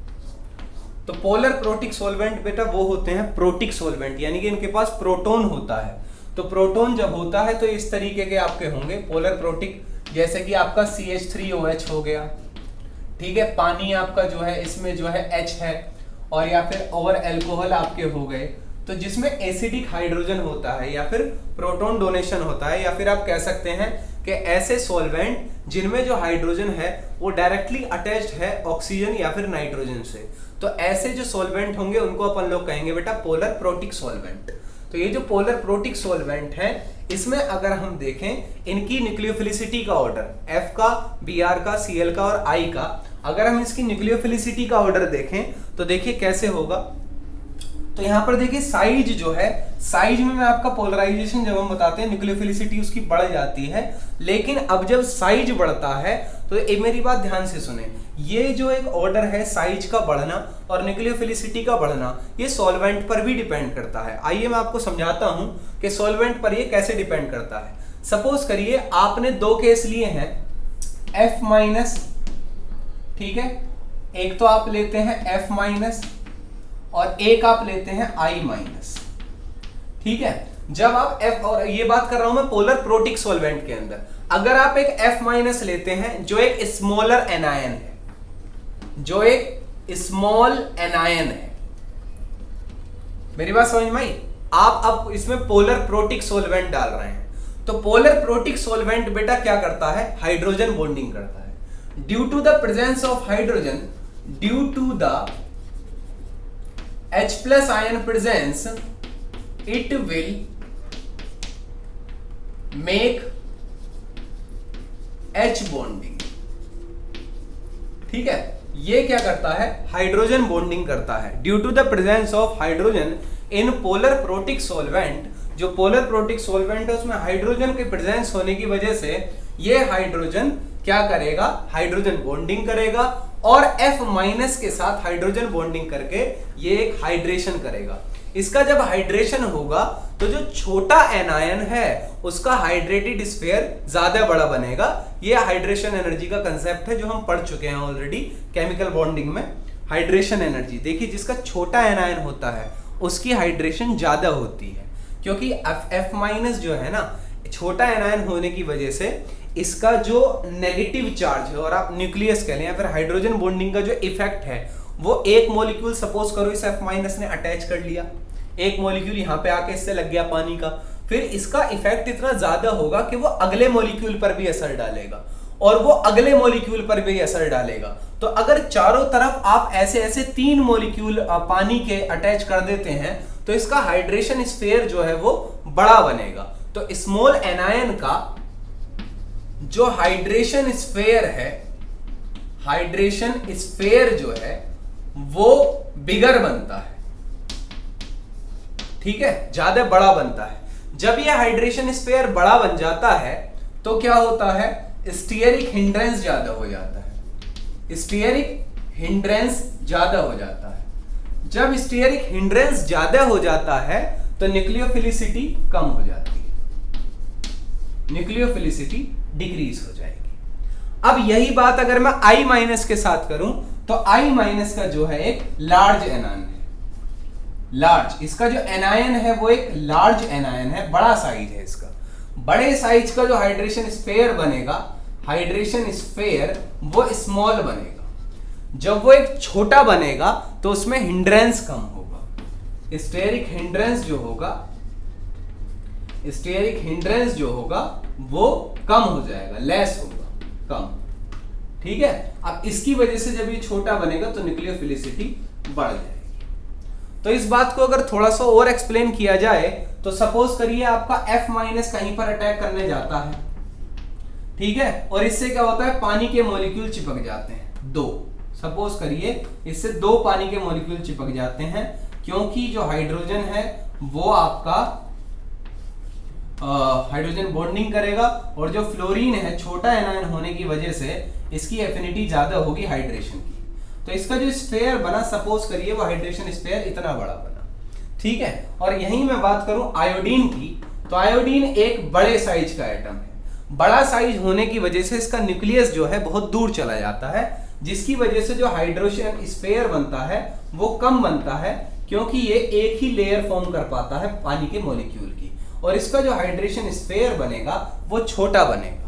तो पोलर प्रोटिक सॉल्वेंट बेटा वो होते हैं प्रोटिक सॉल्वेंट, यानी कि इनके पास प्रोटॉन होता है। तो प्रोटॉन जब होता है तो इस तरीके के आपके होंगे पोलर प्रोटिक, जैसे कि आपका CH3OH हो गया, ठीक है, पानी आपका जो है इसमें जो है H है, और या फिर और अल्कोहल आपके हो गए, तो जिसमें एसिडिक हाइड्रोजन होता है या फिर प्रोटॉन डोनेशन होता है, या फिर आप कह सकते हैं कि ऐसे सॉल्वेंट जिनमें जो हाइड्रोजन है वो डायरेक्टली अटैच्ड है ऑक्सीजन या फिर नाइट्रोजन से, तो ऐसे जो सॉल्वेंट होंगे उनको अपन लोग कहेंगे बेटा पोलर प्रोटिक सॉल्वेंट। तो ये जो पोलर प्रोटिक सॉल्वेंट है इसमें अगर हम देखें इनकी न्यूक्लियोफिलिसिटी का ऑर्डर F का, Br का, Cl का और I का, अगर हम इसकी न्यूक्लियोफिलिसिटी का ऑर्डर देखें तो देखिए कैसे होगा। तो यहां पर देखिए साइज जो है, साइज में मैं आपका पोलराइजेशन जब हम बताते हैं न्यूक्लियोफिलिसिटी उसकी बढ़ जाती है, लेकिन अब जब साइज बढ़ता है तो ये मेरी बात ध्यान से सुने, ये जो एक ऑर्डर है साइज का बढ़ना और न्यूक्लियोफिलिसिटी का बढ़ना ये सॉल्वेंट पर भी डिपेंड करता है। आइए मैं आपको समझाता हूं कि सॉल्वेंट पर ये कैसे डिपेंड करता है। सपोज करिए आपने दो केस लिए हैं F माइनस, ठीक है, एक तो आप लेते हैं F माइनस और एक आप लेते हैं I माइनस, ठीक है। जब आप F, और ये बात कर रहा हूं मैं पोलर प्रोटिक सॉल्वेंट के अंदर, अगर आप एक F माइनस लेते हैं जो एक स्मॉलर एनायन है, जो एक स्मॉल एनायन है, मेरी बात समझ में आई? आप अब इसमें पोलर प्रोटिक सॉल्वेंट डाल रहे हैं, तो पोलर प्रोटिक सॉल्वेंट बेटा क्या करता है, हाइड्रोजन बॉन्डिंग करता है। Due to the presence of hydrogen, due to the H plus ion presence, it will make H bonding, ठीक है। ये क्या करता है, हाइड्रोजन बॉन्डिंग करता है। Due to the presence of hydrogen in polar protic solvent, जो पोलर प्रोटिक सॉल्वेंट है उसमें हाइड्रोजन के प्रेजेंस होने की वजह से ये हाइड्रोजन क्या करेगा, हाइड्रोजन बॉन्डिंग करेगा और F माइनस के साथ हाइड्रोजन बॉन्डिंग करके ये एक हाइड्रेशन करेगा। इसका जब हाइड्रेशन होगा तो जो छोटा एनायन है उसका हाइड्रेटेड स्फीयर ज्यादा बड़ा बनेगा। ये हाइड्रेशन एनर्जी का कंसेप्ट है जो हम पढ़ चुके हैं ऑलरेडी केमिकल बॉन्डिंग में। हाइड्रेशन एनर्जी देखिए, जिसका छोटा एनायन होता है उसकी हाइड्रेशन ज्यादा होती है, क्योंकि F माइनस जो है ना छोटा एनायन होने की वजह से इसका जो नेगेटिव चार्ज है, और आप न्यूक्लियस कह लें या फिर हाइड्रोजन बॉन्डिंग का जो इफेक्ट है, वो एक मॉलिक्यूल सपोज करो इस F माइनस ने अटैच कर लिया, एक मॉलिक्यूल यहाँ पे आके इससे लग गया पानी का, फिर इसका इफेक्ट इतना ज्यादा होगा कि वो अगले मॉलिक्यूल पर भी असर डालेगा और वो अगले मॉलिक्यूल पर भी असर डालेगा। तो अगर चारों तरफ आप ऐसे ऐसे 3 मॉलिक्यूल पानी के अटैच कर देते हैं तो इसका हाइड्रेशन स्फीयर जो है वो बड़ा बनेगा। तो स्मॉल एनायन का जो हाइड्रेशन स्फीयर है, हाइड्रेशन स्फीयर जो है वो बिगर बनता है, ठीक है, ज्यादा बड़ा बनता है। जब यह हाइड्रेशन स्फीयर बड़ा बन जाता है तो क्या होता है, स्टीयरिक हिंड्रेंस ज्यादा हो जाता है, स्टीयरिक हिंड्रेंस ज्यादा हो जाता है। जब स्टीयरिक हिंड्रेंस ज्यादा हो जाता है तो न्यूक्लियोफिलिसिटी कम हो जाती है, न्यूक्लियोफिलिसिटी डिक्रीज हो जाएगी। अब यही बात अगर मैं I माइनस के साथ करूं तो I माइनस का जो है एक लार्ज एनायन है, लार्ज, इसका जो एनायन है वो एक लार्ज एनायन है, बड़ा साइज है इसका। बड़े साइज का जो हाइड्रेशन स्फीयर बनेगा, हाइड्रेशन स्फीयर वो स्मॉल बनेगा। जब वो एक छोटा बनेगा तो उसमें हिंड्रेंस कम होगा, स्टेरिक हिंड्रेंस जो होगा, स्टेरिक हिंड्रेंस जो होगा वो कम हो जाएगा, लेस होगा, कम, ठीक है। अब इसकी वजह से जब ये छोटा बनेगा तो न्यूक्लियोफिलिसिटी बढ़ जाएगी। तो इस बात को अगर थोड़ा सा और एक्सप्लेन किया जाए तो सपोज करिए आपका F माइनस कहीं पर अटैक करने जाता है, ठीक है, और इससे क्या होता है, पानी के मॉलिक्यूल चिपक जाते हैं, 2, सपोज करिए इससे 2 पानी के मॉलिक्यूल चिपक जाते हैं, क्योंकि जो हाइड्रोजन है वो आपका हाइड्रोजन बॉन्डिंग करेगा और जो फ्लोरीन है छोटा एनायन होने की वजह से इसकी एफिनिटी ज्यादा होगी हाइड्रेशन की। तो इसका जो स्फीयर बना, सपोज करिए वो हाइड्रेशन स्फीयर इतना बड़ा बना, ठीक है। और यहीं मैं बात करूं आयोडीन की, तो आयोडीन एक बड़े साइज का एटम है। बड़ा साइज होने की वजह से इसका न्यूक्लियस जो है बहुत दूर चला जाता है, जिसकी वजह से जो हाइड्रोजन स्फीयर बनता है वो कम बनता है, क्योंकि ये एक ही लेयर फॉर्म कर पाता है पानी के मॉलिक्यूल की, और इसका जो हाइड्रेशन स्फीयर बनेगा वो छोटा बनेगा।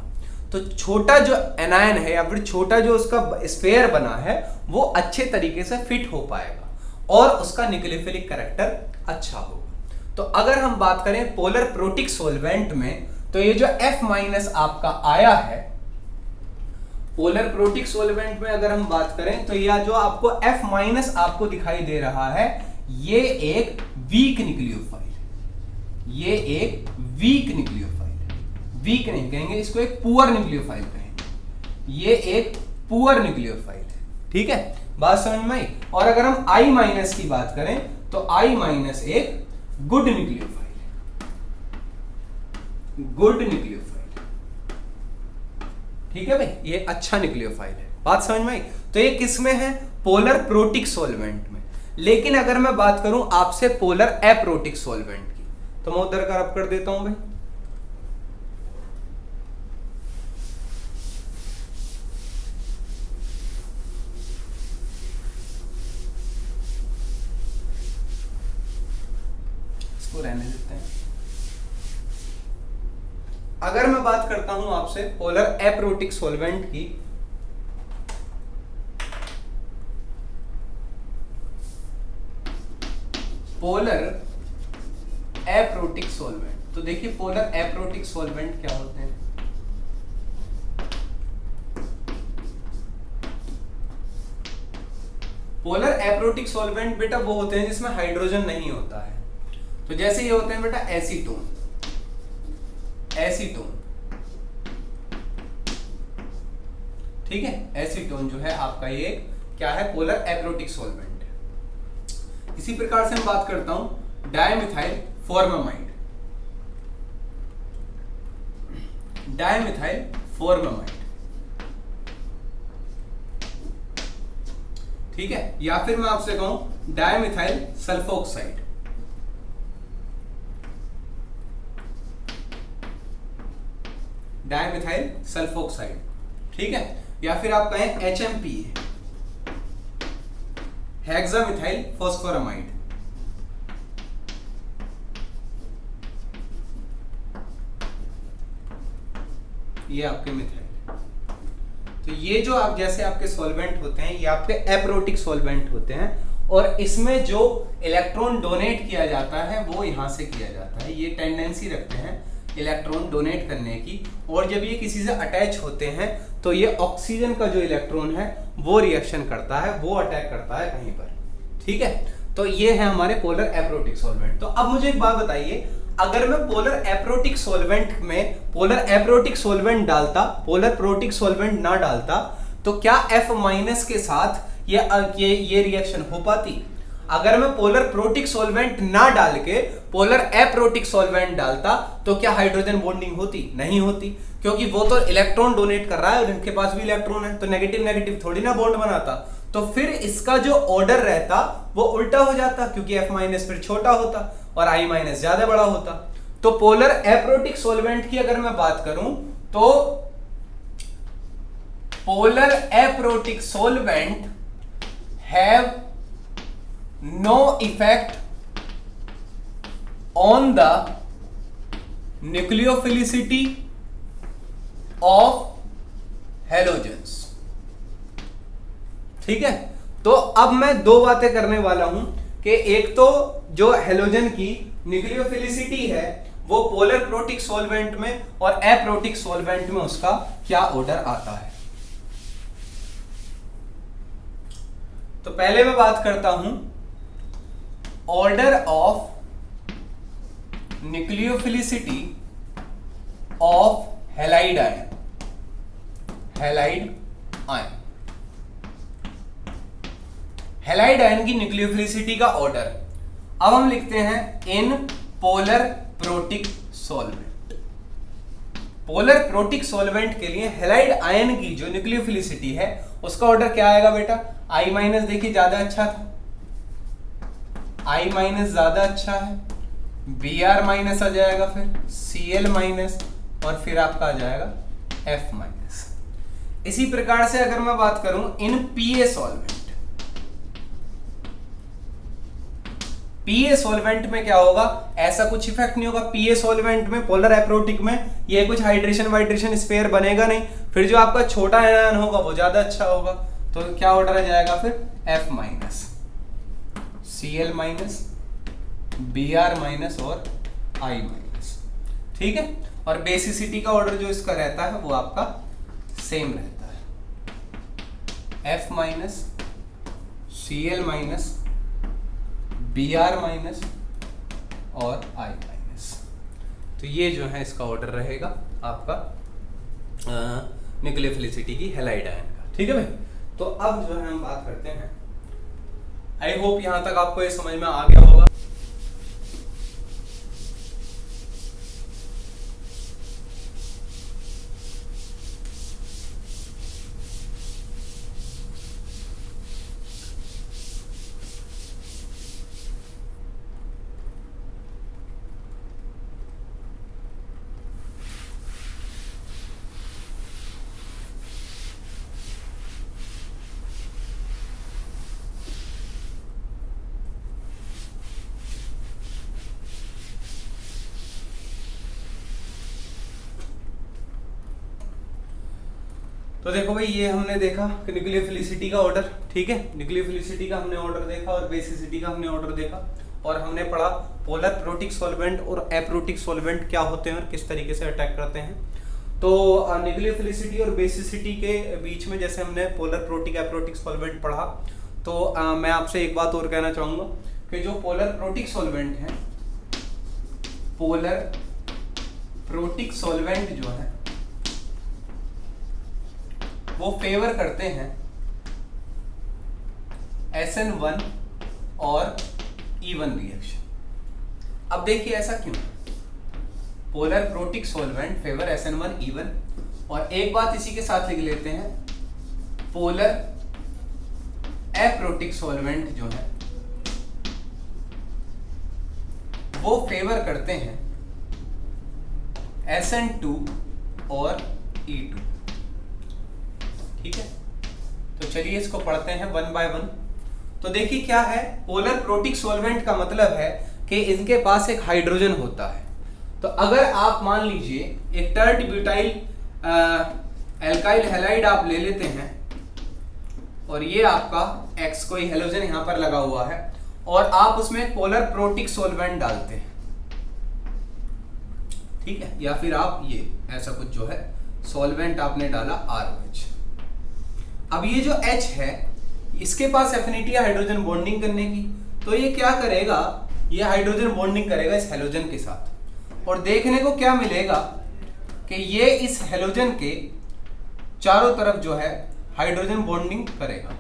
तो छोटा जो एनायन है या फिर छोटा जो उसका स्फीयर बना है वो अच्छे तरीके से फिट हो पाएगा और उसका न्यूक्लियोफिलिक कैरेक्टर अच्छा होगा। तो अगर हम बात करें पोलर प्रोटिक सॉल्वेंट में, तो ये जो F माइनस आपका आया है पोलर प्रोटिक सॉल्वेंट में, अगर हम बात करें तो यह जो आपको F माइनस आपको दिखाई दे रहा है ये एक वीक न्यूक्लियोफाइल, ये एक वीक न्यूक्लियोफाइल है, वीक नहीं कहेंगे इसको, एक पुअर न्यूक्लियोफाइल कहेंगे, ये एक पुअर न्यूक्लियोफाइल है, ठीक है, बात समझ में आई। और अगर हम I माइनस की बात करें तो I माइनस एक गुड न्यूक्लियोफाइल है, गुड न्यूक्लियोफाइल, ठीक है भाई, ये अच्छा न्यूक्लियोफाइल है, बात समझ में आई। तो ये किस में है, पोलर प्रोटिक सॉल्वेंट में। लेकिन अगर मैं बात करूं आपसे पोलर एप्रोटिक सॉल्वेंट की, तो मैं उधर का रब कर देता हूं भाई। इसको रहने देते हैं। अगर मैं बात करता हूं आपसे पोलर एप्रोटिक सॉल्वेंट की, पोलर एप्रोटिक सॉल्वेंट, तो देखिए पोलर एप्रोटिक सॉल्वेंट क्या होते हैं। पोलर एप्रोटिक सॉल्वेंट बेटा वो होते हैं जिसमें हाइड्रोजन नहीं होता है। तो जैसे ये होते हैं बेटा एसीटोन, एसीटोन, ठीक है, एसीटोन जो है आपका ये क्या है, पोलर एप्रोटिक सॉल्वेंट। इसी प्रकार से मैं बात करता हूं डायमिथाइल फॉर्मामाइड, डायमिथाइल फॉर्मामाइड, ठीक है, या फिर मैं आपसे कहूं डायमिथाइल सल्फोक्साइड, डायमिथाइल सल्फोक्साइड, ठीक है, या फिर आप कहें HMP, हेक्सामिथाइल फॉस्फोरामाइड, ये आपके मिथाइल। तो ये जो आप जैसे आपके सॉल्वेंट होते हैं ये आपके एप्रोटिक सॉल्वेंट होते हैं, और इसमें जो इलेक्ट्रॉन डोनेट किया जाता है वो यहां से किया जाता है, ये टेंडेंसी रखते हैं इलेक्ट्रॉन डोनेट करने की, और जब ये किसी से अटैच होते हैं तो ये ऑक्सीजन का जो इलेक्ट्रॉन है वो रिएक्शन करता है, वो अटैक करता है कहीं पर। ठीक है, तो ये है हमारे पोलर एप्रोटिक सॉल्वेंट। तो अब मुझे एक बात बताइए, अगर मैं पोलर एप्रोटिक सॉल्वेंट में पोलर एप्रोटिक सॉल्वेंट डालता, पोलर प्रोटिक सॉल्वेंट ना डालता, तो क्या F- के साथ ये रिएक्शन हो पाती? अगर मैं पोलर प्रोटिक सॉल्वेंट ना डाल के पोलर एप्रोटिक सॉल्वेंट डालता तो क्या हाइड्रोजन बॉन्डिंग होती? नहीं होती, क्योंकि वो तो इलेक्ट्रॉन डोनेट कर रहा है और इनके पास भी इलेक्ट्रॉन है, तो नेगेटिव नेगेटिव थोड़ी ना बॉन्ड बनाता। तो फिर इसका जो ऑर्डर रहता वो उल्टा हो जाता, क्योंकि F- फिर छोटा होता और I- ज्यादा बड़ा होता। तो पोलर एप्रोटिक सॉल्वेंट की अगर मैं बात करूं तो polar aprotic solvent have no effect on the nucleophilicity of halogens। ठीक है, तो अब मैं दो बातें करने वाला हूं कि एक तो जो हेलोजन की न्यूक्लियोफिलिसिटी है वो पोलर प्रोटिक सॉल्वेंट में और एप्रोटिक सॉल्वेंट में उसका क्या ऑर्डर आता है। तो पहले मैं बात करता हूं order of nucleophilicity of halide ion. Halide ion, halide ion की न्यूक्लियोफिलिसिटी का ऑर्डर अब हम लिखते हैं इन polar protic solvent. Polar protic solvent के लिए हैलाइड आयन की जो न्यूक्लियोफिलिसिटी है उसका ऑर्डर क्या आएगा बेटा? I- देखिए ज्यादा अच्छा था, I- ज्यादा अच्छा है, Br- आ जाएगा, फिर Cl- और फिर आपका आ जाएगा F-। इसी प्रकार से अगर मैं बात करूं इन Pa सॉल्वेंट, Pa सॉल्वेंट में क्या होगा? ऐसा कुछ इफेक्ट नहीं होगा Pa सॉल्वेंट में, पोलर एप्रोटिक में ये कुछ हाइड्रेशन वाइड्रेशन स्पेयर बनेगा नहीं, फिर जो आपका छोटा आयन होगा वो ज्यादा अच्छा होगा। तो क्या ऑर्डर आ जाएगा फिर? F-, Cl-, Br- और I-। ठीक है, और बेसिसिटी का ऑर्डर जो इसका रहता है वो आपका सेम रहता है, F-, Cl-, Br- और I-। तो ये जो है इसका ऑर्डर रहेगा आपका न्यूक्लियोफिलिसिटी की हैलाइड आयन का। ठीक है भाई, तो अब जो है हम बात करते हैं, आई होप यहां तक आपको ये समझ में आ गया होगा। तो देखो भाई, ये हमने देखा कि न्यूक्लियोफिलिसिटी का ऑर्डर। ठीक है, न्यूक्लियोफिलिसिटी का हमने ऑर्डर देखा और बेसिसिटी का हमने ऑर्डर देखा, और हमने पढ़ा पोलर प्रोटिक सॉल्वेंट और एप्रोटिक सॉल्वेंट क्या होते हैं और किस तरीके से अटैक करते हैं। तो न्यूक्लियोफिलिसिटी और बेसिसिटी के बीच में जैसे हमने पोलर प्रोटिक एप्रोटिक सॉल्वेंट पढ़ा, तो मैं आपसे एक बात और कहना चाहूंगा कि जो पोलर प्रोटिक सॉल्वेंट है, पोलर प्रोटिक सॉल्वेंट जो है वो फेवर करते हैं SN1 और E1 रिएक्शन। अब देखिए ऐसा क्यों? Polar protic solvent favour SN1 E1, और एक बात इसी के साथ लिख लेते हैं, पोलर एप्रोटिक सॉल्वेंट जो है वो फेवर करते हैं SN2 और E2। ठीक है, तो चलिए इसको पढ़ते हैं वन बाय वन। तो देखिए क्या है, पोलर प्रोटिक सॉल्वेंट का मतलब है कि इनके पास एक हाइड्रोजन होता है। तो अगर आप मान लीजिए एक टर्ट ब्यूटाइल एल्काइल हैलाइड आप ले लेते हैं, और ये आपका X कोई हेलोजन यहां पर लगा हुआ है, और आप उसमें पोलर प्रोटिक सॉल्वेंट डालते हैं, ठीक है, या फिर आप ये ऐसा कुछ जो है सॉल्वेंट आपने डाला ROH। अब ये जो H है इसके पास एफिनिटी है हाइड्रोजन बॉन्डिंग करने की, तो ये क्या करेगा, ये हाइड्रोजन बॉन्डिंग करेगा इस हेलोजन के साथ, और देखने को क्या मिलेगा कि ये इस हेलोजन के चारों तरफ जो है हाइड्रोजन बॉन्डिंग करेगा।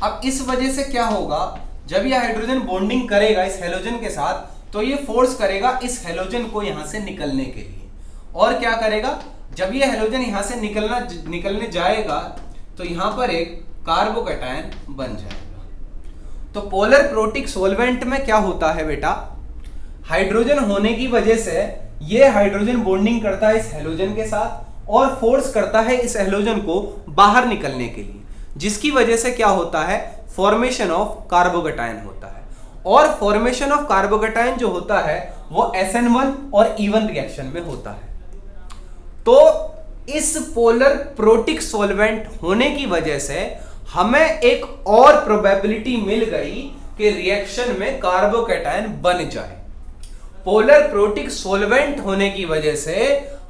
अब इस वजह से क्या होगा, जब ये हाइड्रोजन बॉन्डिंग करेगा इस हेलोजन के साथ, तो ये फोर्स करेगा इस हेलोजन को यहां से निकलने के लिए, और क्या करेगा, जब ये हेलोजन यहां से निकलने जाएगा तो यहां पर एक कार्बोकैटायन बन जाएगा। तो पोलर प्रोटिक सॉल्वेंट में क्या होता है बेटा, हाइड्रोजन होने की वजह से ये हाइड्रोजन बॉन्डिंग करता है इस हेलोजन के साथ और फोर्स करता है इस हेलोजन को बाहर निकलने के लिए, जिसकी वजह से क्या होता है, फॉर्मेशन ऑफ कार्बोकैटायन होता है। और फॉर्मेशन ऑफ कार्बोकैटायन जो होता है वो SN1 और E1 रिएक्शन में होता है। तो इस पोलर प्रोटिक सॉल्वेंट होने की वजह से हमें एक और प्रोबेबिलिटी मिल गई कि रिएक्शन में कार्बोकैटायन बन जाए। पोलर प्रोटिक सॉल्वेंट होने की वजह से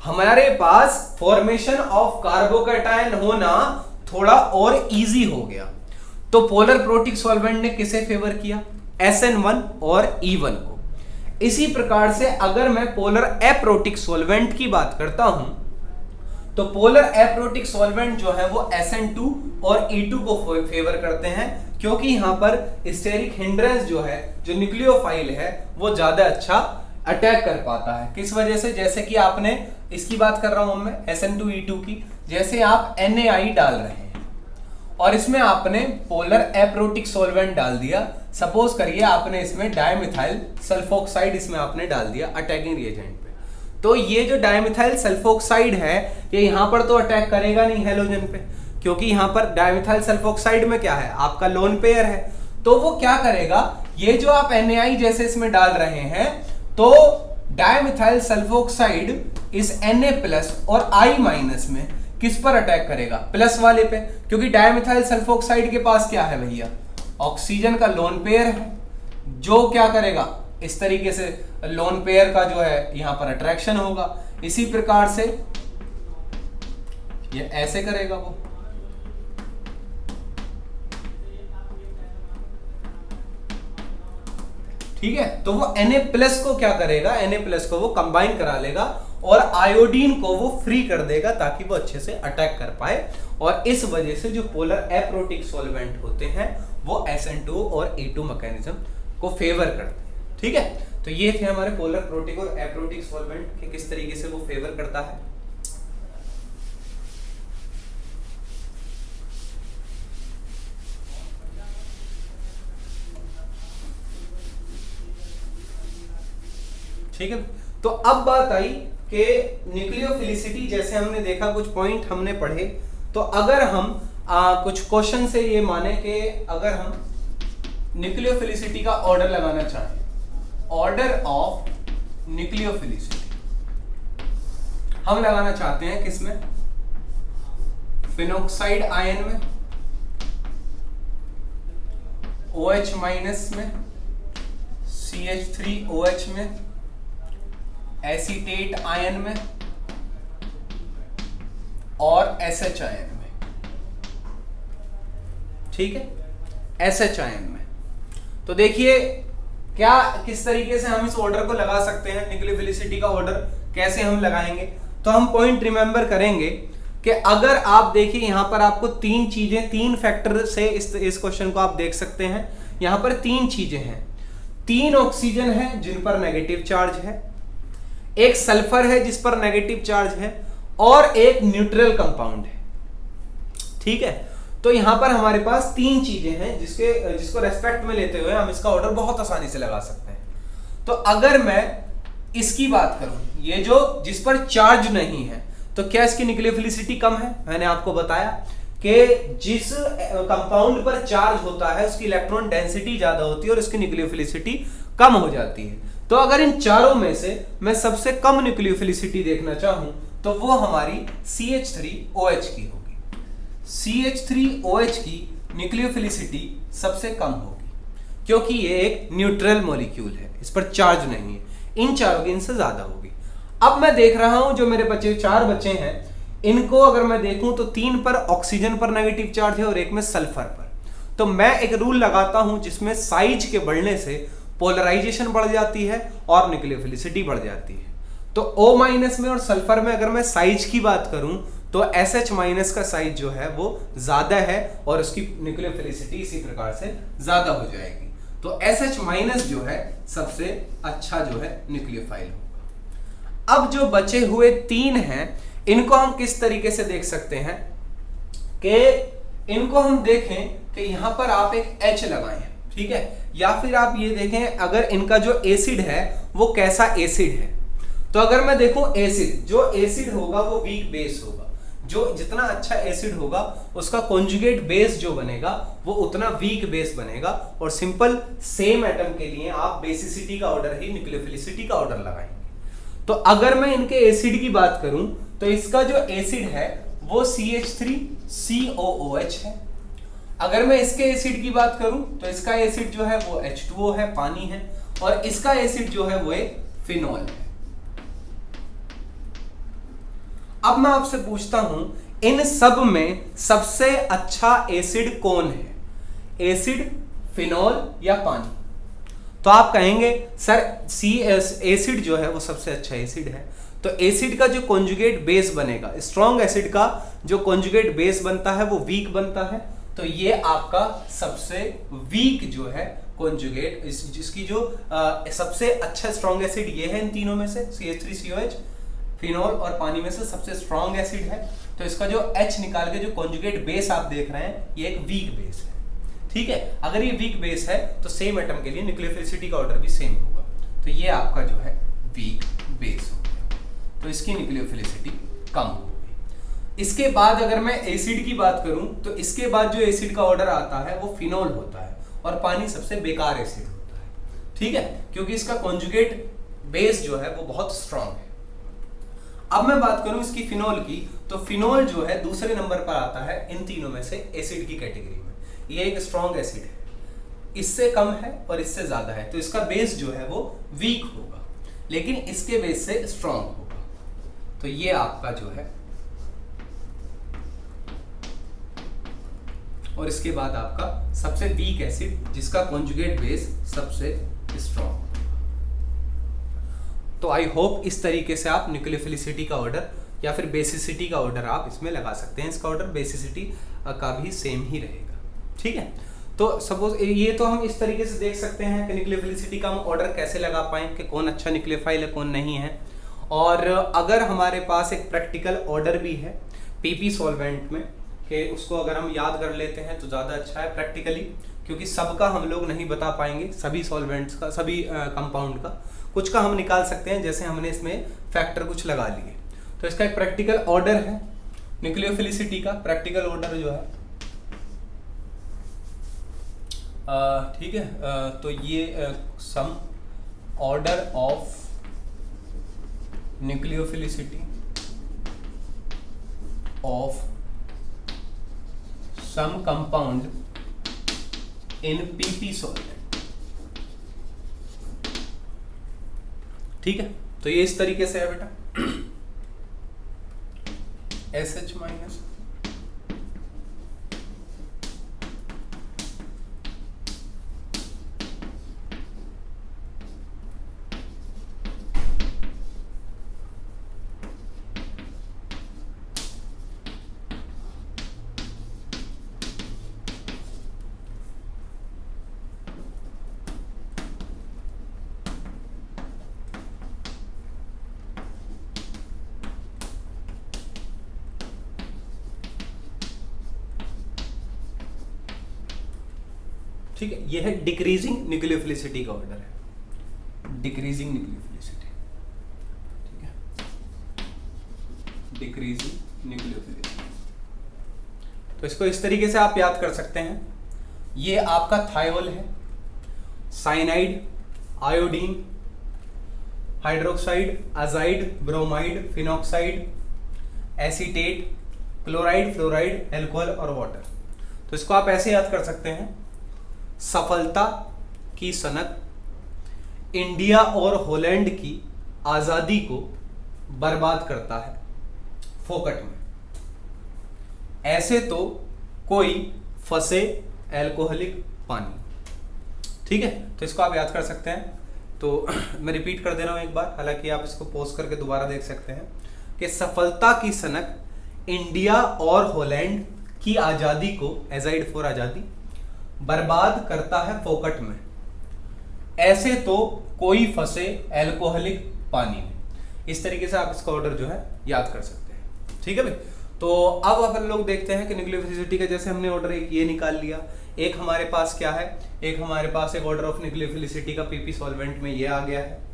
हमारे पास फॉर्मेशन ऑफ कार्बोकैटायन होना थोड़ा और इजी हो गया। तो पोलर प्रोटिक सॉल्वेंट ने किसे फेवर किया, SN1 और E1 को। इसी प्रकार से अगर मैं पोलर एप्रोटिक सॉल्वेंट की बात करता हूं तो पोलर एप्रोटिक सॉल्वेंट जो है वो SN2 और E2 को फेवर करते हैं, क्योंकि यहां पर स्टेरिक हिंड्रेंस जो है, जो न्यूक्लियोफाइल है, वो ज्यादा अच्छा अटैक कर पाता है। किस वजह से, जैसे कि आपने इसकी बात कर रहा हूं मैं SN2E2 की, जैसे आप NaI डाल रहे हैं और इसमें आपने पोलर एप्रोटिक सॉल्वेंट डाल दिया, सपोज करिए आपने इसमें डायमिथाइल सल्फोक्साइड इसमें आपने डाल दिया अटैकिंग रिएजेंट पे, तो ये जो डायमिथाइल सल्फोक्साइड है ये यहां पर तो अटैक करेगा नहीं हेलोजन पे, क्योंकि यहां पर डायमिथाइल सल्फोक्साइड में क्या है, आपका लोन पेयर है। तो वो क्या करेगा, ये जो आप NaI जैसे इसमें डाल रहे हैं, तो डायमिथाइल सल्फोक्साइड इस Na+ और I- में किस पर अटैक करेगा, प्लस वाले पे, क्योंकि डायमिथाइल सल्फोक्साइड के पास क्या है भैया, ऑक्सीजन का लोन पेयर है, जो क्या करेगा, इस तरीके से लोन पेयर का जो है यहां पर अट्रैक्शन होगा। इसी प्रकार से ये ऐसे करेगा वो, ठीक है। तो वो Na+ को क्या करेगा, Na+ को वो कंबाइन करा लेगा और आयोडीन को वो फ्री कर देगा ताकि वो अच्छे से अटैक कर पाए, और इस वजह से जो पोलर एप्रोटिक सॉल्वेंट होते हैं वो SN2 और E2 मैकेनिज्म को फेवर करते हैं, ठीक है। तो ये थे हमारे पोलर प्रोटिक और एप्रोटिक सॉल्वेंट के किस तरीके से वो फेवर करता है। ठीक है, तो अब बात आई कि न्यूक्लियोफिलिसिटी, जैसे हमने देखा कुछ पॉइंट हमने पढ़े, तो अगर हम कुछ क्वेश्चन से ये माने कि अगर हम न्यूक्लियोफिलिसिटी का ऑर्डर लगाना चाहें, ऑर्डर ऑफ न्यूक्लियोफिलिसिटी हम लगाना चाहते हैं किसमें, फिनोक्साइड आयन में, OH- में, CH3OH में, एसीटेट आयन में और SH आयन में, ठीक है, SH आयन में। तो देखिए क्या किस तरीके से हम इस ऑर्डर को लगा सकते हैं, न्यूक्लियोफिलिसिटी का ऑर्डर कैसे हम लगाएंगे। तो हम पॉइंट रिमेंबर करेंगे कि अगर आप देखिए यहां पर आपको तीन चीजें, तीन फैक्टर से इस क्वेश्चन को आप देख सकते हैं। यहां पर तीन चीजें हैं, 3 ऑक्सीजन है जिन पर नेगेटिव चार्ज है, एक सल्फर है जिस पर नेगेटिव चार्ज है, और एक न्यूट्रल कंपाउंड है, ठीक है। तो यहां पर हमारे पास 3 चीजें हैं जिसको रेस्पेक्ट में लेते हुए हम इसका ऑर्डर बहुत आसानी से लगा सकते हैं। तो अगर मैं इसकी बात करूं, ये जो जिस पर चार्ज नहीं है, तो क्या इसकी न्यूक्लियोफिलिसिटी कम है। मैंने आपको बताया कि जिस कंपाउंड पर चार्ज होता है उसकी इलेक्ट्रॉन डेंसिटी ज्यादा होती है और उसकी न्यूक्लियोफिलिसिटी कम हो जाती है। तो अगर इन चारों में से मैं सबसे कम न्यूक्लियोफिलिसिटी देखना चाहूं तो वो हमारी CH3OH की होगी। CH3OH की न्यूक्लियोफिलिसिटी सबसे कम होगी क्योंकि ये एक न्यूट्रल मॉलिक्यूल है, इस पर चार्ज नहीं है, इन चारों की इनसे ज्यादा होगी। अब मैं देख रहा हूं जो मेरे बच्चे 4 बच्चे हैं, इनको अगर मैं देखूं तो 3 पर ऑक्सीजन पर नेगेटिव चार्ज है और एक में सल्फर पर। तो मैं एक रूल लगाता हूं जिसमें साइज के बढ़ने से पोलराइजेशन बढ़ जाती है और न्यूक्लियोफिलिसिटी बढ़ जाती है। तो O- में और सल्फर में अगर मैं साइज की बात करूं तो SH- का साइज जो है वो ज्यादा है और उसकी न्यूक्लियोफिलिसिटी इसी प्रकार से ज्यादा हो जाएगी। तो SH- जो है सबसे अच्छा जो है न्यूक्लियोफाइल होगा। अब जो बचे हुए 3 हैं, इनको हम किस तरीके से देख सकते हैं कि इनको हम देखें कि यहां पर आप एक H लगाएं, ठीक है, या फिर आप ये देखें अगर इनका जो एसिड है वो कैसा एसिड है। तो अगर मैं देखूं एसिड, जो एसिड होगा वो वीक बेस होगा। जो जितना अच्छा एसिड होगा उसका कॉन्जुगेट बेस जो बनेगा वो उतना वीक बेस बनेगा। और सिंपल सेम एटम के लिए आप बेसिसिटी का ऑर्डर ही न्यूक्लियोफिलिसिटी का ऑर्डर लगाएंगे। तो अगर मैं इनके एसिड की बात करूं तो इसका जो एसिड है वो CH3COOH है। अगर मैं इसके एसिड की बात करूं तो इसका एसिड जो है वो H2O है, पानी है, और इसका एसिड जो है वो एक फिनॉल है। अब मैं आपसे पूछता हूं इन सब में सबसे अच्छा एसिड कौन है, एसिड, फिनॉल या पानी? तो आप कहेंगे सर एसिड जो है वो सबसे अच्छा एसिड है। तो एसिड का जो कॉन्जुगेट बेस बनेगा, स्ट्रॉन्ग एसिड का जो कॉन्जुगेट बेस बनता है वो वीक बनता है। तो ये आपका सबसे वीक जो है कॉन्जुगेट, जिसकी जो सबसे अच्छा स्ट्रॉन्ग एसिड ये है इन तीनों में से, CH3COH, फिनॉल और पानी में से सबसे स्ट्रॉन्ग एसिड है। तो इसका जो H निकाल के जो कॉन्जुगेट बेस आप देख रहे हैं ये एक वीक बेस है, ठीक है। अगर ये वीक बेस है तो सेम एटम के लिए न्यूक्लियोफिलिसिटी का ऑर्डर भी सेम होगा। तो ये आपका जो है वीक बेस हो गया, तो इसकी न्यूक्लियोफिलिसिटी कम हो गई। इसके बाद अगर मैं एसिड की बात करूं तो इसके बाद जो एसिड का ऑर्डर आता है वो फिनॉल होता है और पानी सबसे बेकार एसिड होता है, ठीक है, क्योंकि इसका कॉन्जुगेट बेस जो है वो बहुत स्ट्रॉन्ग है। अब मैं बात करूं इसकी फिनॉल की, तो फिनॉल जो है दूसरे नंबर पर आता है इन तीनों में से एसिड की कैटेगरी में। ये एक स्ट्रॉन्ग एसिड है, इससे कम है और इससे ज्यादा है, तो इसका बेस जो है वो वीक होगा लेकिन इसके बेस से स्ट्रॉन्ग होगा। तो ये आपका जो है, और इसके बाद आपका सबसे वीक एसिड जिसका कॉन्जुगेट बेस सबसे स्ट्रॉन्ग। तो आई होप इस तरीके से आप न्यूक्लियोफिलिसिटी का ऑर्डर या फिर बेसिसिटी का ऑर्डर आप इसमें लगा सकते हैं। इसका ऑर्डर बेसिसिटी का भी सेम ही रहेगा, ठीक है। तो सपोज ये तो हम इस तरीके से देख सकते हैं कि न्यूक्लियोफिलिसिटी का हम ऑर्डर कैसे लगा पाएं कि कौन अच्छा न्यूक्लियोफाइल है कौन नहीं है। और अगर हमारे पास एक प्रैक्टिकल ऑर्डर भी है PP सॉल्वेंट में कि उसको अगर हम याद कर लेते हैं तो ज़्यादा अच्छा है प्रैक्टिकली, क्योंकि सबका हम लोग नहीं बता पाएंगे, सभी सॉल्वेंट्स का, सभी कंपाउंड का। कुछ का हम निकाल सकते हैं, जैसे हमने इसमें फैक्टर कुछ लगा लिए। तो इसका एक प्रैक्टिकल ऑर्डर है न्यूक्लियोफिलिसिटी का, प्रैक्टिकल ऑर्डर जो है, ठीक है। तो ये some order of nucleophilicity of some compound in PP solvent, ठीक है। तो ये इस तरीके से है बेटा, SH-, ठीक है। यह है डिक्रीजिंग न्यूक्लियोफिलिसिटी का ऑर्डर है, डिक्रीजिंग न्यूक्लियोफिलिसिटी, ठीक है, डिक्रीजिंग न्यूक्लियोफिलिसिटी। तो इसको इस तरीके से आप याद कर सकते हैं। ये आपका थायोल है, cyanide, iodine, hydroxide, azide, bromide, phenoxide, acetate, chloride, fluoride, alcohol और वाटर। तो इसको आप ऐसे याद कर सकते हैं, सफलता की सनक, इंडिया और हॉलैंड की आजादी को बर्बाद करता है फोकट में। ऐसे तो कोई फंसे अल्कोहलिक पानी। ठीक है, तो इसको आप याद कर सकते हैं। तो मैं रिपीट कर दे रहा हूं एक बार, हालांकि आप इसको पॉज करके दोबारा देख सकते हैं कि सफलता की सनक इंडिया और हॉलैंड की आजादी को, एजाइड फॉर आजादी, बर्बाद करता है फोकट में। ऐसे तो कोई फंसे अल्कोहलिक पानी में। इस तरीके से आप इसका ऑर्डर जो है याद कर सकते हैं। ठीक है भाई, तो अब अपन लोग देखते हैं कि न्यूक्लियोफिलिसिटी का, जैसे हमने ऑर्डर एक ये निकाल लिया, एक हमारे पास क्या है, एक हमारे पास एक ऑर्डर ऑफ न्यूक्लियोफिलिसिटी का पीपी सॉल्वेंट में ये आ गया है।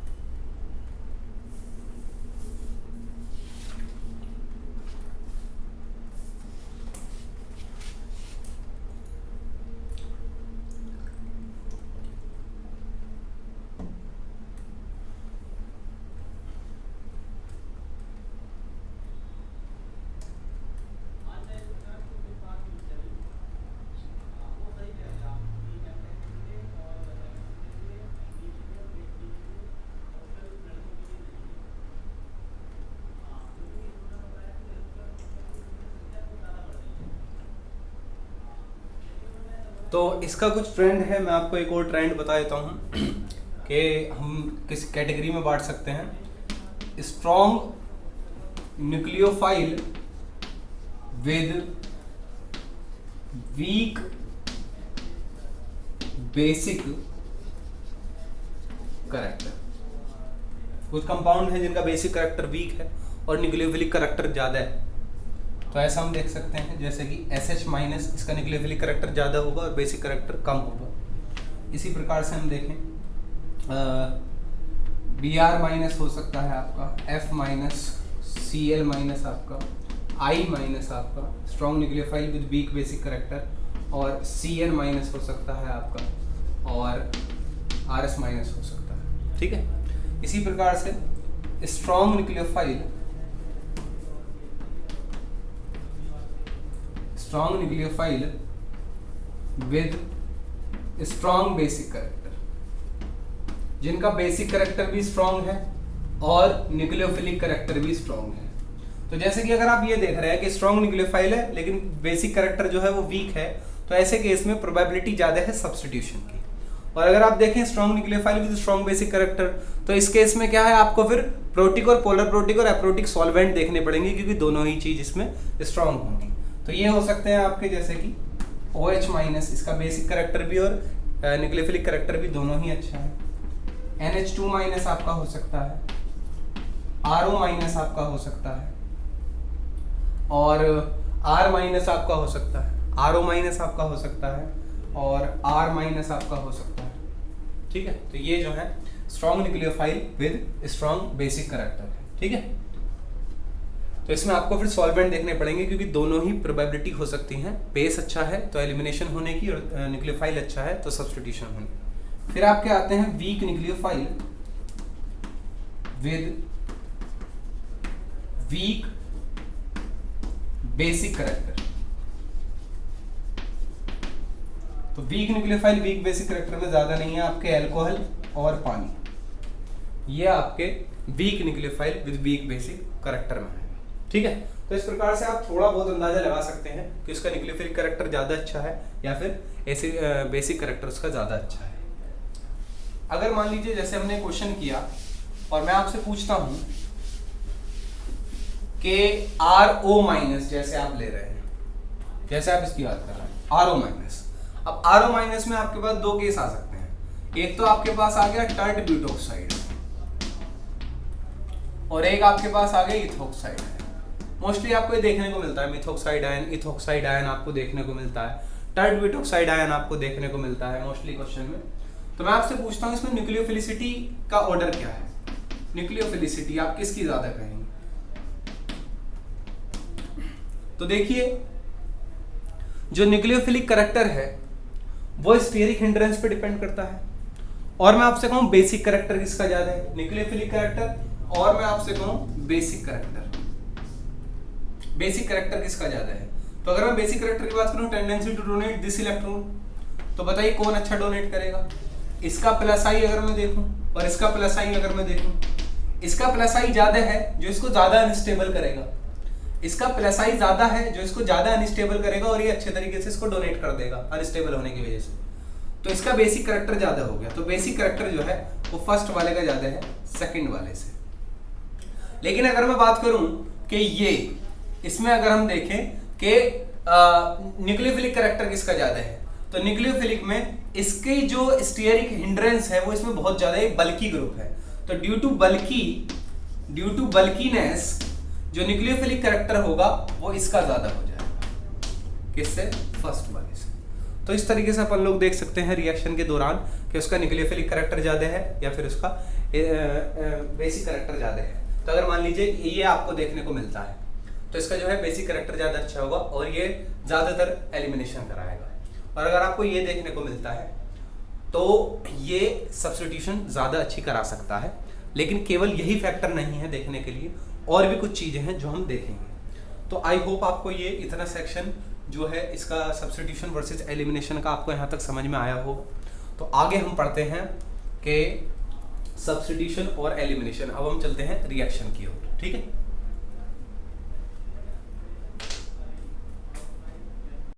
तो इसका कुछ ट्रेंड है, मैं आपको एक और ट्रेंड बता देता हूँ कि हम किस कैटेगरी में बांट सकते हैं। Strong nucleophile with weak basic character. कुछ कंपाउंड है जिनका बेसिक करेक्टर वीक है और न्यूक्लियोफिलिक करेक्टर ज़्यादा है, तो ऐसा हम देख सकते हैं जैसे कि SH माइनस, इसका न्यूक्लियोफिलिक करेक्टर ज़्यादा होगा और बेसिक करेक्टर कम होगा। इसी प्रकार से हम देखें Br माइनस हो सकता है आपका, F माइनस, Cl माइनस आपका, I माइनस आपका strong nucleophile with weak basic character, और Cn माइनस हो सकता है आपका, और Rs माइनस हो सकता है। ठीक है, इसी प्रकार से strong nucleophile with strong basic character, जिनका बेसिक करेक्टर भी स्ट्रॉन्ग है और न्यूक्लियोफिलिक करेक्टर भी स्ट्रॉन्ग है। तो जैसे कि अगर आप ये देख रहे हैं कि स्ट्रॉन्ग न्यूक्लियोफाइल है लेकिन बेसिक करेक्टर जो है वो वीक है, तो ऐसे केस में प्रोबेबिलिटी ज्यादा है सब्स्टिट्यूशन की। और अगर आप देखें strong nucleophile with strong basic character, तो इस केस में क्या है, आपको फिर प्रोटिक और पोलर प्रोटिक और एप्रोटिक सॉल्वेंट देखने पड़ेंगे, क्योंकि दोनों ही चीज इसमें स्ट्रॉन्ग होंगी। तो ये हो सकते हैं आपके जैसे कि OH माइनस, इसका बेसिक करेक्टर भी और न्यूक्लियोफिलिक करेक्टर भी दोनों ही अच्छा है। NH2 माइनस आपका हो सकता है, RO माइनस आपका हो सकता है, और R माइनस आपका हो सकता है, RO माइनस आपका हो सकता है, और R माइनस आपका हो सकता है। ठीक है, तो ये जो है strong nucleophile with strong basic character है। ठीक है, तो इसमें आपको फिर सॉल्वेंट देखने पड़ेंगे, क्योंकि दोनों ही प्रोबेबिलिटी हो सकती हैं। बेस अच्छा है तो एलिमिनेशन होने की, और न्यूक्लियोफाइल अच्छा है तो सब्स्टिट्यूशन होने की। फिर आपके आते हैं weak nucleophile with weak basic character. तो weak nucleophile weak basic character में ज्यादा नहीं है आपके अल्कोहल और पानी, ये आपके weak nucleophile with weak basic character में है। ठीक है, तो इस प्रकार से आप थोड़ा बहुत अंदाजा लगा सकते हैं कि उसका न्यूक्लियोफिलिक करेक्टर ज्यादा अच्छा है या फिर ऐसे बेसिक करेक्टर उसका ज्यादा अच्छा है। अगर मान लीजिए जैसे हमने क्वेश्चन किया और मैं आपसे पूछता हूं कि RO माइनस, जैसे आप ले रहे हैं, जैसे आप इसकी बात कर रहे हैं RO माइनस। अब RO माइनस में आपके पास दो केस आ सकते हैं, एक तो आपके पास आ गया टर्ट ब्यूटोक्साइड और एक आपके पास आ गया इथोक्साइड। मोस्टली आपको ये देखने को मिलता है, मिथोक्साइड आयन, इथोक्साइड आयन आपको देखने को मिलता है, टर्ट ब्यूटोक्साइड आयन आपको देखने को मिलता है मोस्टली क्वेश्चन में। तो मैं आपसे पूछता हूँ इसमें न्यूक्लियोफिलिसिटी का ऑर्डर क्या है, न्यूक्लियोफिलिसिटी आप किसकी ज्यादा कहेंगे? तो देखिए जो न्यूक्लियोफिलिक करेक्टर है वो स्टेरिक हिंड्रेंस पे डिपेंड करता है, और मैं आपसे कहूं बेसिक करेक्टर किसका ज्यादा है, न्यूक्लियोफिलिक करेक्टर, और मैं आपसे कहूं बेसिक करेक्टर, बेसिक करेक्टर किसका ज्यादा है? तो अगर मैं बेसिक करेक्टर की बात करूं, tendency to donate this electron, तो बताइए कौन अच्छा डोनेट करेगा? इसका प्लस आई अगर मैं देखूं और इसका प्लस आई अगर मैं देखूं, इसका प्लस आई ज्यादा है जो इसको ज्यादा अनस्टेबल करेगा, इसका प्लस आई ज्यादा है जो इसको ज्यादा अनस्टेबल करेगा और ये अच्छे तरीके से इसको डोनेट कर देगा अनस्टेबल होने की वजह से। तो इसका बेसिक करैक्टर ज्यादा हो गया, तो बेसिक करैक्टर जो है वो फर्स्ट वाले का ज्यादा है सेकंड वाले से। लेकिन अगर मैं बात करूं कि ये इसमें अगर हम देखें कि न्यूक्लियोफिलिक करैक्टर किसका ज्यादा है, तो न्यूक्लियोफिलिक में इसके जो स्टीयरिक हिंड्रेंस है वो इसमें बहुत ज्यादा है, बल्की ग्रुप है। तो ड्यू टू बल्कीनेस जो न्यूक्लियोफिलिक करैक्टर होगा वो इसका ज्यादा हो जाएगा, किससे? फर्स्ट वाले से। तो इस तरीके से अपन लोग देख सकते हैं रिएक्शन के दौरान कि उसका न्यूक्लियोफिलिक करैक्टर ज्यादा है या फिर उसका बेसिक करैक्टर ज्यादा है। तो अगर मान लीजिए ये आपको देखने को मिलता है तो इसका जो है बेसिक करैक्टर ज्यादा अच्छा होगा और ये ज्यादातर एलिमिनेशन कराएगा। और अगर आपको ये देखने को मिलता है तो ये सब्स्टिट्यूशन ज्यादा अच्छी करा सकता है। लेकिन केवल यही फैक्टर नहीं है देखने के लिए, और भी कुछ चीजें हैं जो हम देखेंगे। तो आई होप आपको ये इतना सेक्शन जो है इसका सब्स्टिट्यूशन वर्सेस एलिमिनेशन का आपको यहाँ तक समझ में आया होगा। तो आगे हम पढ़ते हैं कि सब्स्टिट्यूशन और एलिमिनेशन। अब हम चलते हैं रिएक्शन की ओर, ठीक है।